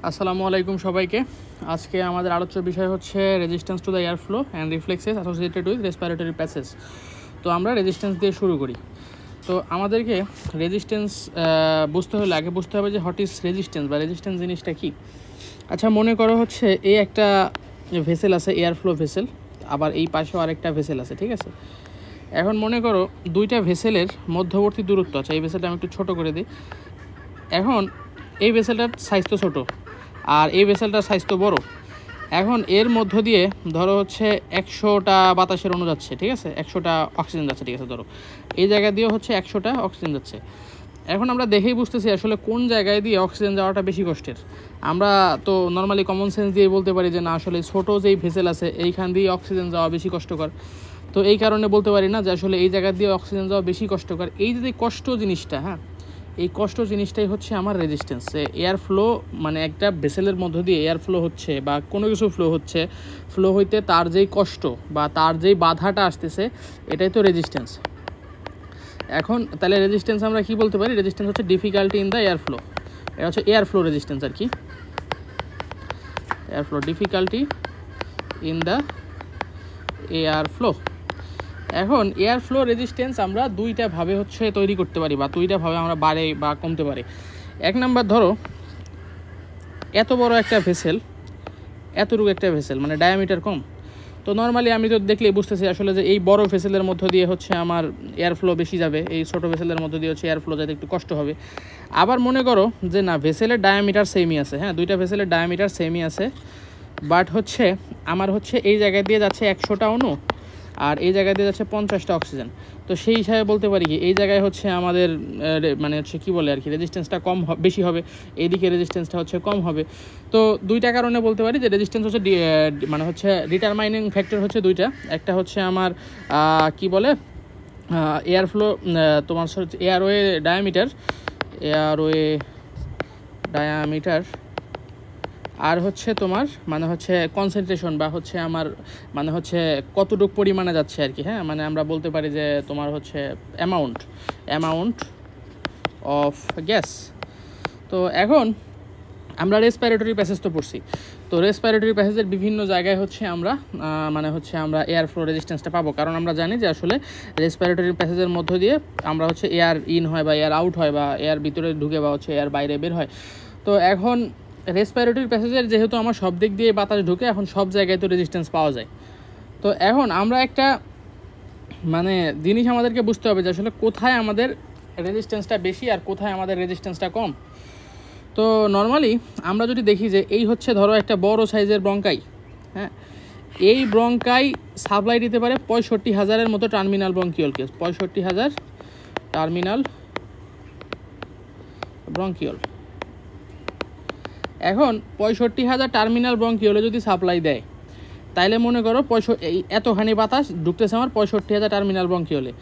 আসসালামু আলাইকুম সবাইকে। আজকে আমাদের আলোচ্য বিষয় হচ্ছে resistance to the air flow and reflexes associated with respiratory passage. তো আমরা রেজিস্ট্যান্স দিয়ে শুরু করি। তো আমাদেরকে রেজিস্ট্যান্স বুঝতে হলে আগে বুঝতে হবে যে হোয়াট ইজ রেজিস্ট্যান্স বা রেজিস্ট্যান্স জিনিসটা কী। আচ্ছা, মনে করো হচ্ছে এই একটা ভেসেল আছে, এয়ার ফ্লো ভেসেল, আবার এই পাশেও আরেকটা ভেসেল আছে, ঠিক আছে। এখন মনে করো দুইটা ভেসেলের মধ্যবর্তী দূরত্ব আছে। এই ভেসেলটা আমি একটু ছোটো করে দিই। এখন এই ভেসেলটার সাইজ তো ছোটো আর এই ভেসেলটার সাইজ তো বড়। এখন এর মধ্য দিয়ে ধরো হচ্ছে 100টা বাতাসের অণু যাচ্ছে, ঠিক আছে, 100টা অক্সিজেন যাচ্ছে, ঠিক আছে। ধরো এই জায়গা দিয়েও হচ্ছে 100টা অক্সিজেন যাচ্ছে। এখন আমরা দেখেই বুঝতেছি আসলে কোন জায়গায় দিয়ে অক্সিজেন যাওয়াটা বেশি কষ্টের। আমরা তো নর্মালি কমন সেন্স দিয়ে বলতে পারি যে না, আসলে ছোটো যেই ভেসেল আছে এইখান দিয়ে অক্সিজেন যাওয়া বেশি কষ্টকর। তো এই কারণে বলতে পারি না যে আসলে এই জায়গা দিয়ে অক্সিজেন যাওয়া বেশি কষ্টকর। এই যে কষ্ট জিনিসটা, হ্যাঁ, এই কষ্ট জিনিসটাই হচ্ছে আমার রেজিস্ট্যান্স। এয়ার ফ্লো মানে একটা ভেসেলের মধ্য দিয়ে এয়ার ফ্লো হচ্ছে বা কোনো কিছু ফ্লো হচ্ছে, ফ্লো হইতে তার যেই কষ্ট বা তার যেই বাধাটা আসতেছে এটাই তো রেজিস্ট্যান্স। এখন তাহলে রেজিস্ট্যান্স আমরা কি বলতে পারি? রেজিস্ট্যান্স হচ্ছে difficulty in the air flow. এটা হচ্ছে এয়ার ফ্লো রেজিস্ট্যান্স আর কি, air flow difficulty in the air flow. এখন এয়ার ফ্লো রেজিস্ট্যান্স আমরা দুইটা ভাবে হচ্ছে তৈরি করতে পারি বা দুইটা ভাবে আমরা বাড়ে বা কমতে পারি। এক নাম্বার, ধরো এত বড় একটা ভেসেল, এতটুকু একটা ভেসেল মানে ডায়ামিটার কম। তো নর্মালি আমি তো দেখলেই বুঝতেছি আসলে যে এই বড় ভেসেলের মধ্য দিয়ে হচ্ছে আমার এয়ার ফ্লো বেশি যাবে, এই ছোটো ভেসেলের মধ্য দিয়ে হচ্ছে এয়ার ফ্লো যাতে একটু কষ্ট হবে। আবার মনে করো যে না, ভেসেলের ডায়ামিটার সেমই আছে, হ্যাঁ, দুইটা ভেসেলের ডায়ামিটার সেমই আছে, বাট হচ্ছে আমার হচ্ছে এই জায়গায় দিয়ে যাচ্ছে 100টা অণু আর এই জায়গায় দিয়ে যাচ্ছে 50টা অক্সিজেন। তো সেই হিসাবে বলতে পারি কি এই জায়গায় হচ্ছে আমাদের মানে হচ্ছে কী বলে আর কি, রেজিস্ট্যান্সটা কম বেশি হবে, এইদিকে রেজিস্ট্যান্সটা হচ্ছে কম হবে। তো দুইটা কারণে বলতে পারি যে রেজিস্ট্যান্স হচ্ছে মানে হচ্ছে ডিটারমাইনিং ফ্যাক্টর হচ্ছে দুইটা। একটা হচ্ছে আমার কি বলে এয়ার ফ্লো, তোমার হচ্ছে এয়ারওয়ে ডায়ামিটার, আর হচ্ছে তোমার মানে হচ্ছে কনসেন্ট্রেশন বা হচ্ছে আমার মানে হচ্ছে কতটুকু পরিমাণে যাচ্ছে আর কি, হ্যাঁ, মানে আমরা বলতে পারি যে তোমার হচ্ছে অ্যামাউন্ট অফ গ্যাস। তো এখন আমরা রেসপিরেটরি প্যাসেজ তো পড়ছি। তো রেসপিরেটরি প্যাসেজের বিভিন্ন জায়গায় হচ্ছে আমরা মানে হচ্ছে আমরা এয়ার ফ্লো রেজিস্ট্যান্সটা পাবো, কারণ আমরা জানি যে আসলে রেসপিরেটরি প্যাসেজের মধ্য দিয়ে আমরা হচ্ছে এয়ার ইন হয় বা এয়ার আউট হয় বা এয়ার ভিতরে ঢুকে বা হচ্ছে এয়ার বাইরে বের হয়। তো এখন রেসপিরেটরি প্যাসেজের যেহেতু আমার সব দিক দিয়ে বাতাস ঢুকে, এখন সব জায়গায় তো রেজিস্ট্যান্স পাওয়া যায়। তো এখন আমরা একটা মানে জিনিস আমাদেরকে বুঝতে হবে যে আসলে কোথায় আমাদের রেজিস্ট্যান্সটা বেশি আর কোথায় আমাদের রেজিস্ট্যান্সটা কম। তো নর্মালি আমরা যদি দেখি যে এই হচ্ছে ধরো একটা বড় সাইজের ব্রঙ্কাই, হ্যাঁ, এই ব্রঙ্কাই সাপ্লাই দিতে পারে 65,000-এর মতো টার্মিনাল ব্রঙ্কিওলকে, 65,000 টার্মিনাল ব্রঙ্কিওল। এখন 65,000 টার্মিনাল ব্রঙ্কিওলে যদি সাপ্লাই দেয়, তাইলে মনে করো এতখানি বাতাস ঢুকতেছে আমার 65,000 টার্মিনাল ব্রঙ্কিওলে।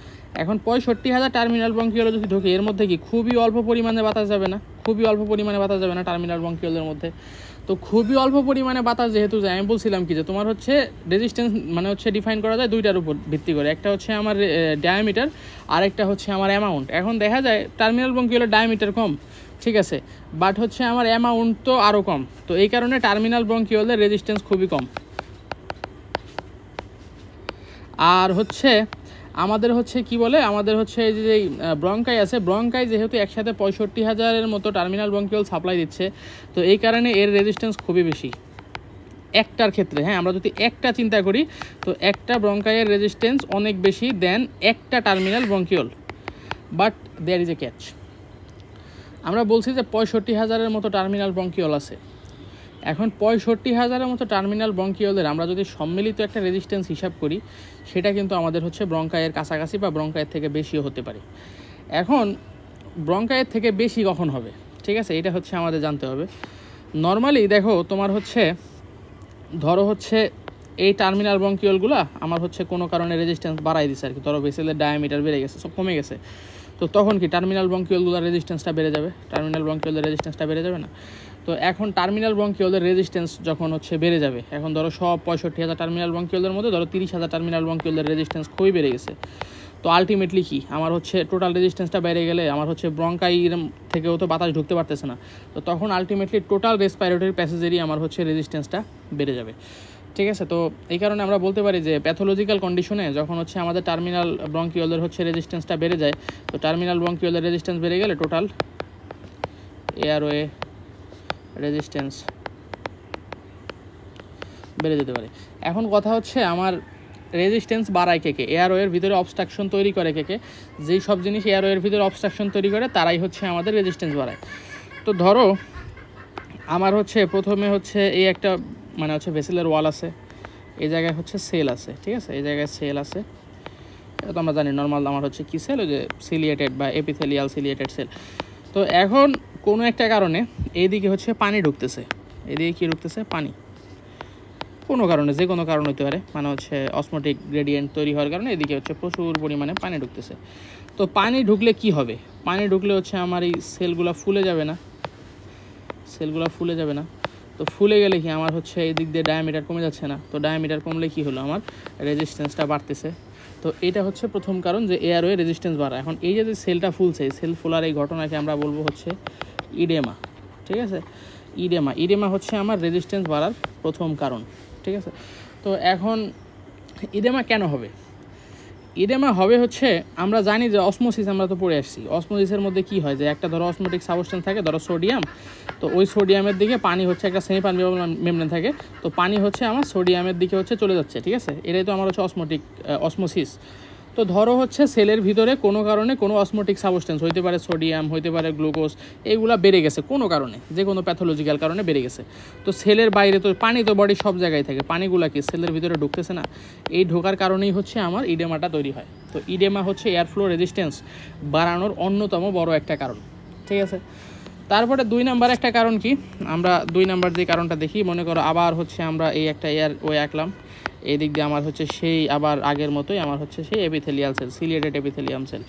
এখন 65,000 টার্মিনাল ব্রঙ্কিওলে যদি ঢুকে, এর মধ্যে কি খুবই অল্প পরিমাণে বাতাস যাবে না? খুবই অল্প পরিমাণে বাতাস যাবে না টার্মিনাল ব্রঙ্কিওলের মধ্যে? তো খুবই অল্প পরিমাণে বাতাস যেহেতু যায়, আমি বলছিলাম কি যে তোমার হচ্ছে রেজিস্ট্যান্স মানে হচ্ছে ডিফাইন করা যায় দুইটার উপর ভিত্তি করে। একটা হচ্ছে আমার ডায়ামিটার আর একটা হচ্ছে আমার অ্যামাউন্ট। এখন দেখা যায় টার্মিনাল ব্রঙ্কিওলের ডায়ামিটার কম, ঠিক আছে, বাট হচ্ছে আমার অ্যামাউন্ট তো আরও কম। তো এই কারণে টার্মিনাল ব্রঙ্কিওলের রেজিস্ট্যান্স খুবই কম। আর হচ্ছে আমাদের হচ্ছে কি বলে, আমাদের হচ্ছে এই যে ব্রঙ্কাই আছে, ব্রঙ্কাই যেহেতু একসাথে 65,000-এর মতো টার্মিনাল ব্রঙ্কিওল সাপ্লাই দিচ্ছে, তো এই কারণে এর রেজিস্ট্যান্স খুবই বেশি একটার ক্ষেত্রে। হ্যাঁ, আমরা যদি একটা চিন্তা করি তো একটা ব্রঙ্কাইয়ের রেজিস্ট্যান্স অনেক বেশি দেন একটা terminal bronchiole. But there is a catch. আমরা বলছি যে 65,000-এর মতো টার্মিনাল ব্রঙ্কিওল আছে। এখন 65,000-এর মতো টার্মিনাল ব্রঙ্কিওলের আমরা যদি সম্মিলিত একটা রেজিস্ট্যান্স হিসাব করি, সেটা কিন্তু আমাদের হচ্ছে ব্রঙ্কাইয়ের কাছাকাছি বা ব্রঙ্কাইয়ের থেকে বেশিও হতে পারে। এখন ব্রঙ্কাইয়ের থেকে বেশি কখন হবে, ঠিক আছে, এটা হচ্ছে আমাদের জানতে হবে। নর্মালি দেখো তোমার হচ্ছে ধরো হচ্ছে এই টার্মিনাল ব্রঙ্কিওলগুলো আমার হচ্ছে কোনো কারণে রেজিস্ট্যান্স বাড়াই দিচ্ছে আর কি, ধরো ভেসেলের ডায়ামিটার বেড়ে গেছে, সব কমে গেছে। তো তখন কি টার্মিনাল ব্রঙ্কিওলগুলোর রেজিস্ট্যান্সটা বেড়ে যাবে, টার্মিনাল ব্রঙ্কিওলের রেজিস্ট্যান্সটা বেড়ে যাবে না? তো এখন টার্মিনাল ব্রঙ্কিওলের রেজিস্ট্যান্স যখন হচ্ছে বেড়ে যাবে, এখন ধরো সব 65,000 টার্মিনাল ব্রঙ্কিওলের মধ্যে ধরো 30,000 টার্মিনাল ব্রঙ্কিওলের রেজিস্ট্যান্স খুবই বেড়ে গেছে। তো আলটিমেটলি কি আমার হচ্ছে টোটাল রেজিস্ট্যান্সটা বেড়ে গেলে আমার হচ্ছে ব্রঙ্কাইর থেকেও তো বাতাস ঢুকতে পারতেছে না, তো তখন আলটিমেটলি টোটাল রেসপাইরেটরি প্যাসেজেরই আমার হচ্ছে রেজিস্ট্যান্সটা বেড়ে যাবে। ঠিক আছে, তো এই কারণে আমরা বলতে পারি যে প্যাথোলজিক্যাল কন্ডিশনে যখন হচ্ছে আমাদের টার্মিনাল ব্রঙ্কিওলের হচ্ছে রেজিস্ট্যান্সটা বেড়ে যায়, তো টার্মিনাল ব্রঙ্কিওলের রেজিস্ট্যান্স বেড়ে গেলে টোটাল এয়ারওয়ে রেজিস্ট্যান্স বেড়ে যেতে পারে। এখন কথা হচ্ছে আমার রেজিস্ট্যান্স বাড়ায় কে? এয়ারওয়ের ভিতরে অবস্ট্রাকশন তৈরি করে কে? যেই সব জিনিস এয়ারওয়ের ভিতরে অবস্ট্রাকশন তৈরি করে তারাই হচ্ছে আমাদের রেজিস্ট্যান্স বাড়ায়। তো ধরো আমার হচ্ছে প্রথমে হচ্ছে এই একটা মানে হচ্ছে ভেসেলের ওয়াল আছে, এই জায়গায় হচ্ছে সেল আছে, ঠিক আছে, এই জায়গায় সেল আছে, এটা তো আমরা জানি নর্মাল আমার হচ্ছে কি সেল, ওই যে সিলিয়েটেড বা এপিথেলিয়াল সিলিয়েটেড সেল। তো এখন কোনো একটা কারণে এইদিকে হচ্ছে পানি ঢুকতেছে, এদিকে কি ঢুকতেছে? পানি। কোনো কারণে, যে কোনো কারণ হতে পারে, মানে হচ্ছে অসমোটিক গ্রেডিয়েন্ট তৈরি হওয়ার কারণে এদিকে হচ্ছে প্রচুর পরিমাণে পানি ঢুকতেছে। তো পানি ঢুকলে কি হবে? পানি ঢুকলে হচ্ছে আমার এই সেলগুলো ফুলে যাবে না, সেলগুলো ফুলে যাবে না। তো ফুলে গেলে কি আমার হচ্ছে এই দিক দিয়ে ডায়ামিটার কমে যাচ্ছে না, তো ডায়ামিটার কমলে কি হলো? আমার রেজিস্ট্যান্সটা বাড়তেছে। তো এটা হচ্ছে প্রথম কারণ যে এয়ারওয়ে রেজিস্ট্যান্স বাড়া। এখন এই যে সেলটা ফুলছে, এই সেল ফোলার এই ঘটনাকে আমরা বলবো হচ্ছে ইডেমা। ঠিক আছে, ইডেমা হচ্ছে আমার রেজিস্ট্যান্স বাড়ার প্রথম কারণ। ঠিক আছে, তো এখন ইডেমা কেন হবে? ইডেমা হবে হচ্ছে আমরা জানি যে অসমোসিস আমরা তো পড়ে আসছি, অসমোসিসের মধ্যে কি হয় যে একটা ধরো অসমোটিক সাবস্টেন্স থাকে, ধরো সোডিয়াম, তো ওই সোডিয়ামের দিকে পানি হচ্ছে একটা সেমি পারমিয়েবল মেমব্রেন থাকে, তো পানি হচ্ছে আমার সোডিয়ামের দিকে হচ্ছে চলে যাচ্ছে। ঠিক আছে, এটাই তো আমার হচ্ছে অসমোসিস। তো ধরো হচ্ছে সেলের ভিতরে কোনো কারণে কোনো অসমোটিক সাবস্টেন্স হইতে পারে, সোডিয়াম হইতে পারে, গ্লুকোজ, এইগুলো বেড়ে গেছে কোনো কারণে, যে কোনো প্যাথোলজিক্যাল কারণে বেড়ে গেছে। তো সেলের বাইরে তো পানি, তো বডি সব জায়গায় থাকে, পানিগুলো কি সেলের ভিতরে ঢুকতেছে না, এই ঢোকার কারণেই হচ্ছে আমার ইডেমাটা তৈরি হয়। তো ইডেমা হচ্ছে এয়ার ফ্লো রেজিস্ট্যান্স বাড়ানোর অন্যতম বড় একটা কারণ। ঠিক আছে, তারপরে 2 নাম্বার একটা কারণ কি, আমরা 2 নাম্বার যে কারণটা দেখি, মনে করো আবার হচ্ছে আমরা এই একটা এয়ারওয়ে আঁকলাম, এই দিক দিয়ে আমার হচ্ছে সেই আবার আগের মতোই আমার হচ্ছে সেই epithelial cell, ciliated epithelium cell.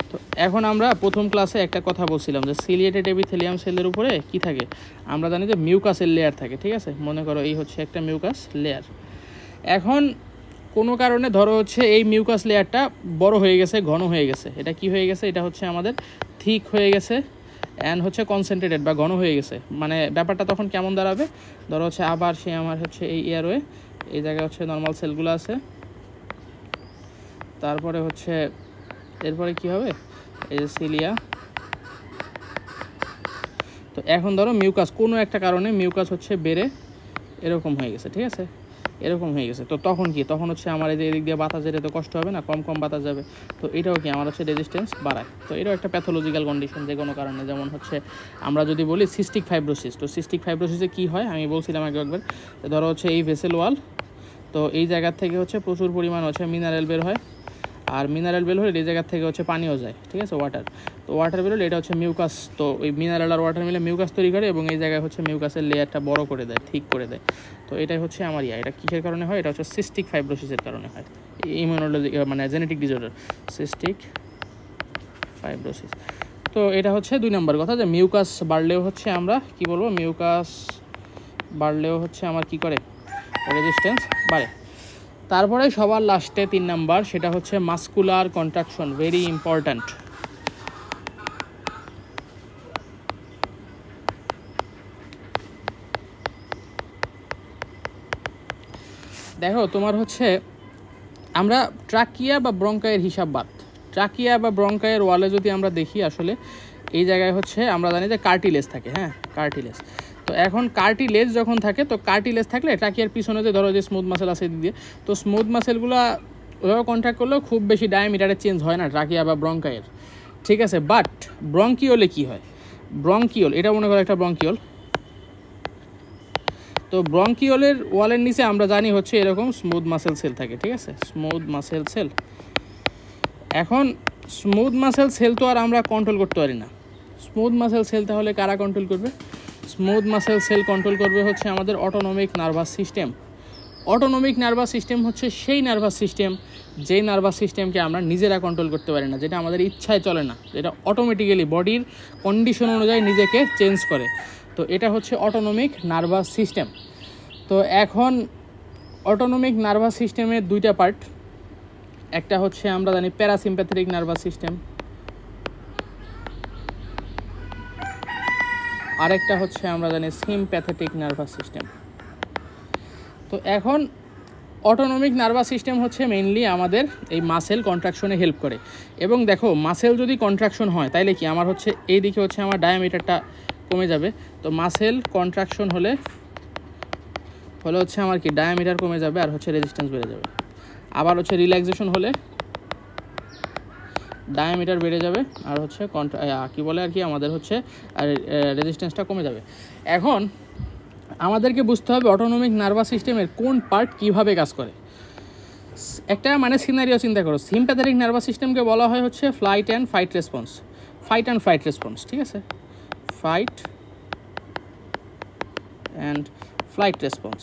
তো এখন আমরা প্রথম ক্লাসে একটা কথা বলছিলাম যে সিলিয়েটেড এপিথেলিয়াম সেলের উপরে কি থাকে, আমরা জানি যে মিউকাসের লেয়ার থাকে। ঠিক আছে, মনে করো এই হচ্ছে একটা মিউকাস লেয়ার। এখন কোনো কারণে ধরো হচ্ছে এই মিউকাস লেয়ারটা বড় হয়ে গেছে, ঘন হয়ে গেছে, এটা কি হয়ে গেছে? এটা হচ্ছে আমাদের থিক হয়ে গেছে অ্যান্ড হচ্ছে কনসেন্ট্রেটেড বা ঘন হয়ে গেছে। মানে ব্যাপারটা তখন কেমন দাঁড়াবে? ধরো হচ্ছে আবার সে আমার হচ্ছে এই এয়ারওয়ে, এই জায়গায় হচ্ছে নর্মাল সেলগুলো আছে, তারপরে হচ্ছে এরপরে কি হবে? এই যে সিলিয়া। তো এখন ধরো মিউকাস, কোনো একটা কারণে মিউকাস হচ্ছে বেড়ে এরকম হয়ে গেছে। ঠিক আছে, এরকম হয়ে গেছে। তো তখন কি? তখন হচ্ছে আমার এই যে এদিক দিয়ে বাতাস যেতে তো কষ্ট হবে না, কম কম বাতাস যাবে। তো এটাও কি আমার হচ্ছে রেজিস্ট্যান্স বাড়ায়। তো এটাও একটা প্যাথোলজিক্যাল কন্ডিশন যে কোনো কারণে। যেমন হচ্ছে আমরা যদি বলি সিস্টিক ফাইব্রোসিস, তো সিস্টিক ফাইব্রোসিসে কী হয় আমি বলছিলাম আগে একবার, ধরো হচ্ছে এই ভেসেল ওয়াল, তো এই জায়গা থেকে হচ্ছে প্রচুর পরিমাণ হচ্ছে মিনারেল বের হয়, আর মিনারেল বের হলে এই জায়গা থেকে হচ্ছে পানিও যায়। ঠিক আছে, ওয়াটার, তো ওয়াটার বেরোলে এটা হচ্ছে মিউকাস, তো ওই মিনারেল আর ওয়াটার মিলে মিউকাস তৈরি করে এবং এই জায়গায় হচ্ছে মিউকাসের লেয়ারটা বড় করে দেয়, ঠিক করে দেয়। তো এটাই হচ্ছে আমার এটা কিসের কারণে হয়? এটা হচ্ছে সিস্টিক ফাইব্রোসিসের কারণে হয়, ইমিউনোলজি মানে জেনেটিক ডিসঅর্ডার, সিস্টিক ফাইব্রোসিস। তো এটা হচ্ছে 2 নম্বর কথা, যে মিউকাস বাড়লেও হচ্ছে আমরা কি বলবো, মিউকাস বাড়লেও হচ্ছে আমার কি করে? রেজিস্ট্যান্স বাড়ে। তারপরে সবার লাস্টে 3 নাম্বার, সেটা হচ্ছে মাসকুলার কন্ট্রাকশন, ভেরি ইম্পর্ট্যান্ট। দেখো তোমার হচ্ছে আমরা ট্রাকিয়া বা ব্রঙ্কায়ের হিসাব বাদ, ট্রাকিয়া বা ব্রঙ্কায়ের ওয়ালে যদি আমরা দেখি, আসলে এই জায়গায় হচ্ছে আমরা জানি যে কার্টিলেজ থাকে। হ্যাঁ, কার্টিলেজ। তো এখন কার্টিলেজ যখন থাকে, তো কার্টিলেজ থাকলে ট্রাকিয়ার পিছনে যে ধরো যে স্মুথ মাসেল আছে এদিক দিয়ে, তো স্মুথ মাসেলগুলো ওইভাবে কন্ট্যাক্ট করলেও খুব বেশি ডায়ামিটারে চেঞ্জ হয় না ট্রাকিয়া বা ব্রঙ্কায়ের। ঠিক আছে, বাট ব্রঙ্কিওলে কি হয়? ব্রঙ্কিওল, এটা মনে করো একটা ব্রঙ্কিওল, তো ব্রঙ্কিওলের ওয়ালের নিচে আমরা জানি হচ্ছে এরকম স্মুথ মাসেল সেল থাকে। ঠিক আছে, স্মুথ মাসেল সেল। এখন স্মুথ মাসেল সেল তো আর আমরা কন্ট্রোল করতে পারি না। স্মুথ মাসেল সেল তাহলে কারা কন্ট্রোল করবে? স্মুথ মাসেল সেল কন্ট্রোল করবে হচ্ছে আমাদের autonomic nervous system. Autonomic nervous system হচ্ছে সেই নার্ভাস সিস্টেম যেই নার্ভাস সিস্টেমকে আমরা নিজেরা কন্ট্রোল করতে পারি না, যেটা আমাদের ইচ্ছায় চলে না, যেটা অটোমেটিক্যালি বডির কন্ডিশন অনুযায়ী নিজেকে চেঞ্জ করে। তো এটা হচ্ছে অটোনমিক নার্ভাস সিস্টেম। তো এখন অটোনমিক নার্ভাস সিস্টেমের 2টা পার্ট, একটা হচ্ছে আমরা জানি প্যারাসিম্প্যাথেটিক নার্ভাস সিস্টেম, আরেকটা হচ্ছে আমরা জানি সিম্প্যাথেটিক নার্ভাস সিস্টেম। তো এখন অটোনমিক নার্ভাস সিস্টেম হচ্ছে মেইনলি আমাদের এই মাসেল কন্ট্রাকশনে হেল্প করে। এবং দেখো মাসেল যদি কন্ট্রাকশন হয় তাইলে কি আমার হচ্ছে এই দিকে হচ্ছে আমার ডায়ামিটারটা কমে যাবে। তো মাসেল কন্ট্রাকশন হলে হচ্ছে আমার কি ডায়ামিটার কমে যাবে আর হচ্ছে রেজিস্ট্যান্স বেড়ে যাবে। আবার হচ্ছে রিল্যাক্সেশন হলে ডায়ামিটার বেড়ে যাবে আর হচ্ছে কী বলে আর কি আমাদের হচ্ছে রেজিস্ট্যান্সটা কমে যাবে। এখন আমাদেরকে বুঝতে হবে অটোনমিক নার্ভাস সিস্টেমের কোন পার্ট কীভাবে কাজ করে। একটা মানে সিনারিও চিন্তা করো, সিম্প্যাথেটিক নার্ভাস সিস্টেমকে বলা হয় হচ্ছে ফ্লাইট অ্যান্ড ফাইট রেসপন্স, ঠিক আছে, ফাইট অ্যান্ড ফ্লাইট রেসপন্স।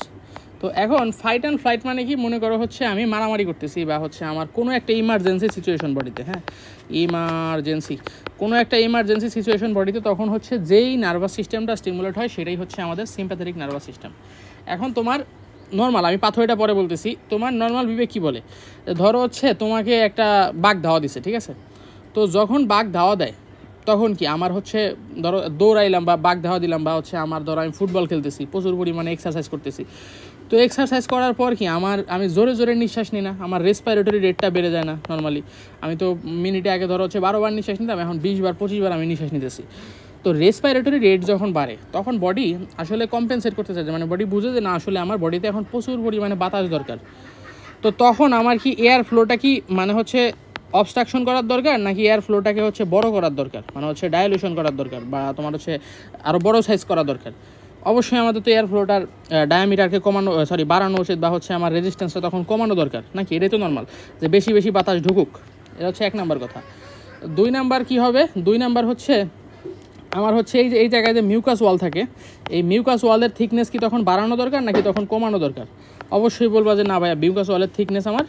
তো এখন ফাইট অ্যান্ড ফ্লাইট মানে কি, মনে করো হচ্ছে আমি মারামারি করতেছি বা হচ্ছে আমার কোনো একটা ইমার্জেন্সি সিচুয়েশন বডিতে, হ্যাঁ কোনো একটা ইমার্জেন্সি সিচুয়েশন বডিতে, তখন হচ্ছে যেই নার্ভাস সিস্টেমটা স্টিমুলেট হয় সেটাই হচ্ছে আমাদের সিম্প্যাথেটিক নার্ভাস সিস্টেম। এখন তোমার নর্মাল, আমি পাথরটা পরে বলতেছি, তোমার নর্মাল বিবেক কী বলে, ধরো হচ্ছে তোমাকে একটা বাঘ ধাওয়া দিছে, ঠিক আছে। তো যখন বাঘ ধাওয়া দেয় তখন কি আমার হচ্ছে ধরো দৌড়াইলাম বা বাঘ ধাওয়া দিলাম, বা হচ্ছে আমার ধরো আমি ফুটবল খেলতেছি, প্রচুর পরিমাণে এক্সারসাইজ করতেছি। তো এক্সারসাইজ করার পর কি আমি জোরে জোরে নিঃশ্বাস নিই না, আমার রেসপিরেটরি রেটটা বেড়ে যায় না। নর্মালি আমি তো মিনিটে আগে ধরো হচ্ছে 12 বার নিঃশ্বাস নিতাম, এখন 20 বার 25 বার আমি নিঃশ্বাস নিতেছি। তো রেসপিরেটরি রেট যখন বাড়ে তখন বডি আসলে কম্পেনসেট করতে চায়, মানে বডি বুঝে যে না আসলে আমার বডিতে এখন প্রচুর পরিমাণে বাতাস দরকার। তো তখন আমার কি এয়ার ফ্লোটা কি মানে হচ্ছে অবস্ট্রাকশন করার দরকার, নাকি এয়ার ফ্লোটাকে হচ্ছে বড় করার দরকার, মানে হচ্ছে ডায়ালুশন করার দরকার, বা তোমার হচ্ছে আরও বড় সাইজ করা দরকার। অবশ্যই আমাদের তো এয়ার ফ্লোটার ডায়ামিটারকে বাড়ানো উচিত, বা হচ্ছে আমার রেজিস্ট্যান্সটা তখন কমানো দরকার, নাকি এটাই তো নর্মাল যে বেশি বেশি বাতাস ঢুকুক। এটা হচ্ছে 1 নাম্বার কথা। 2 নাম্বার কী হবে, 2 নাম্বার হচ্ছে আমার হচ্ছে এই জায়গায় যে মিউকাস ওয়াল থাকে, এই মিউকাস ওয়ালের থিকনেস কি তখন বাড়ানো দরকার নাকি তখন কমানো দরকার? অবশ্যই বলবা যে না ভাইয়া মিউকাস ওয়ালের থিকনেস আমার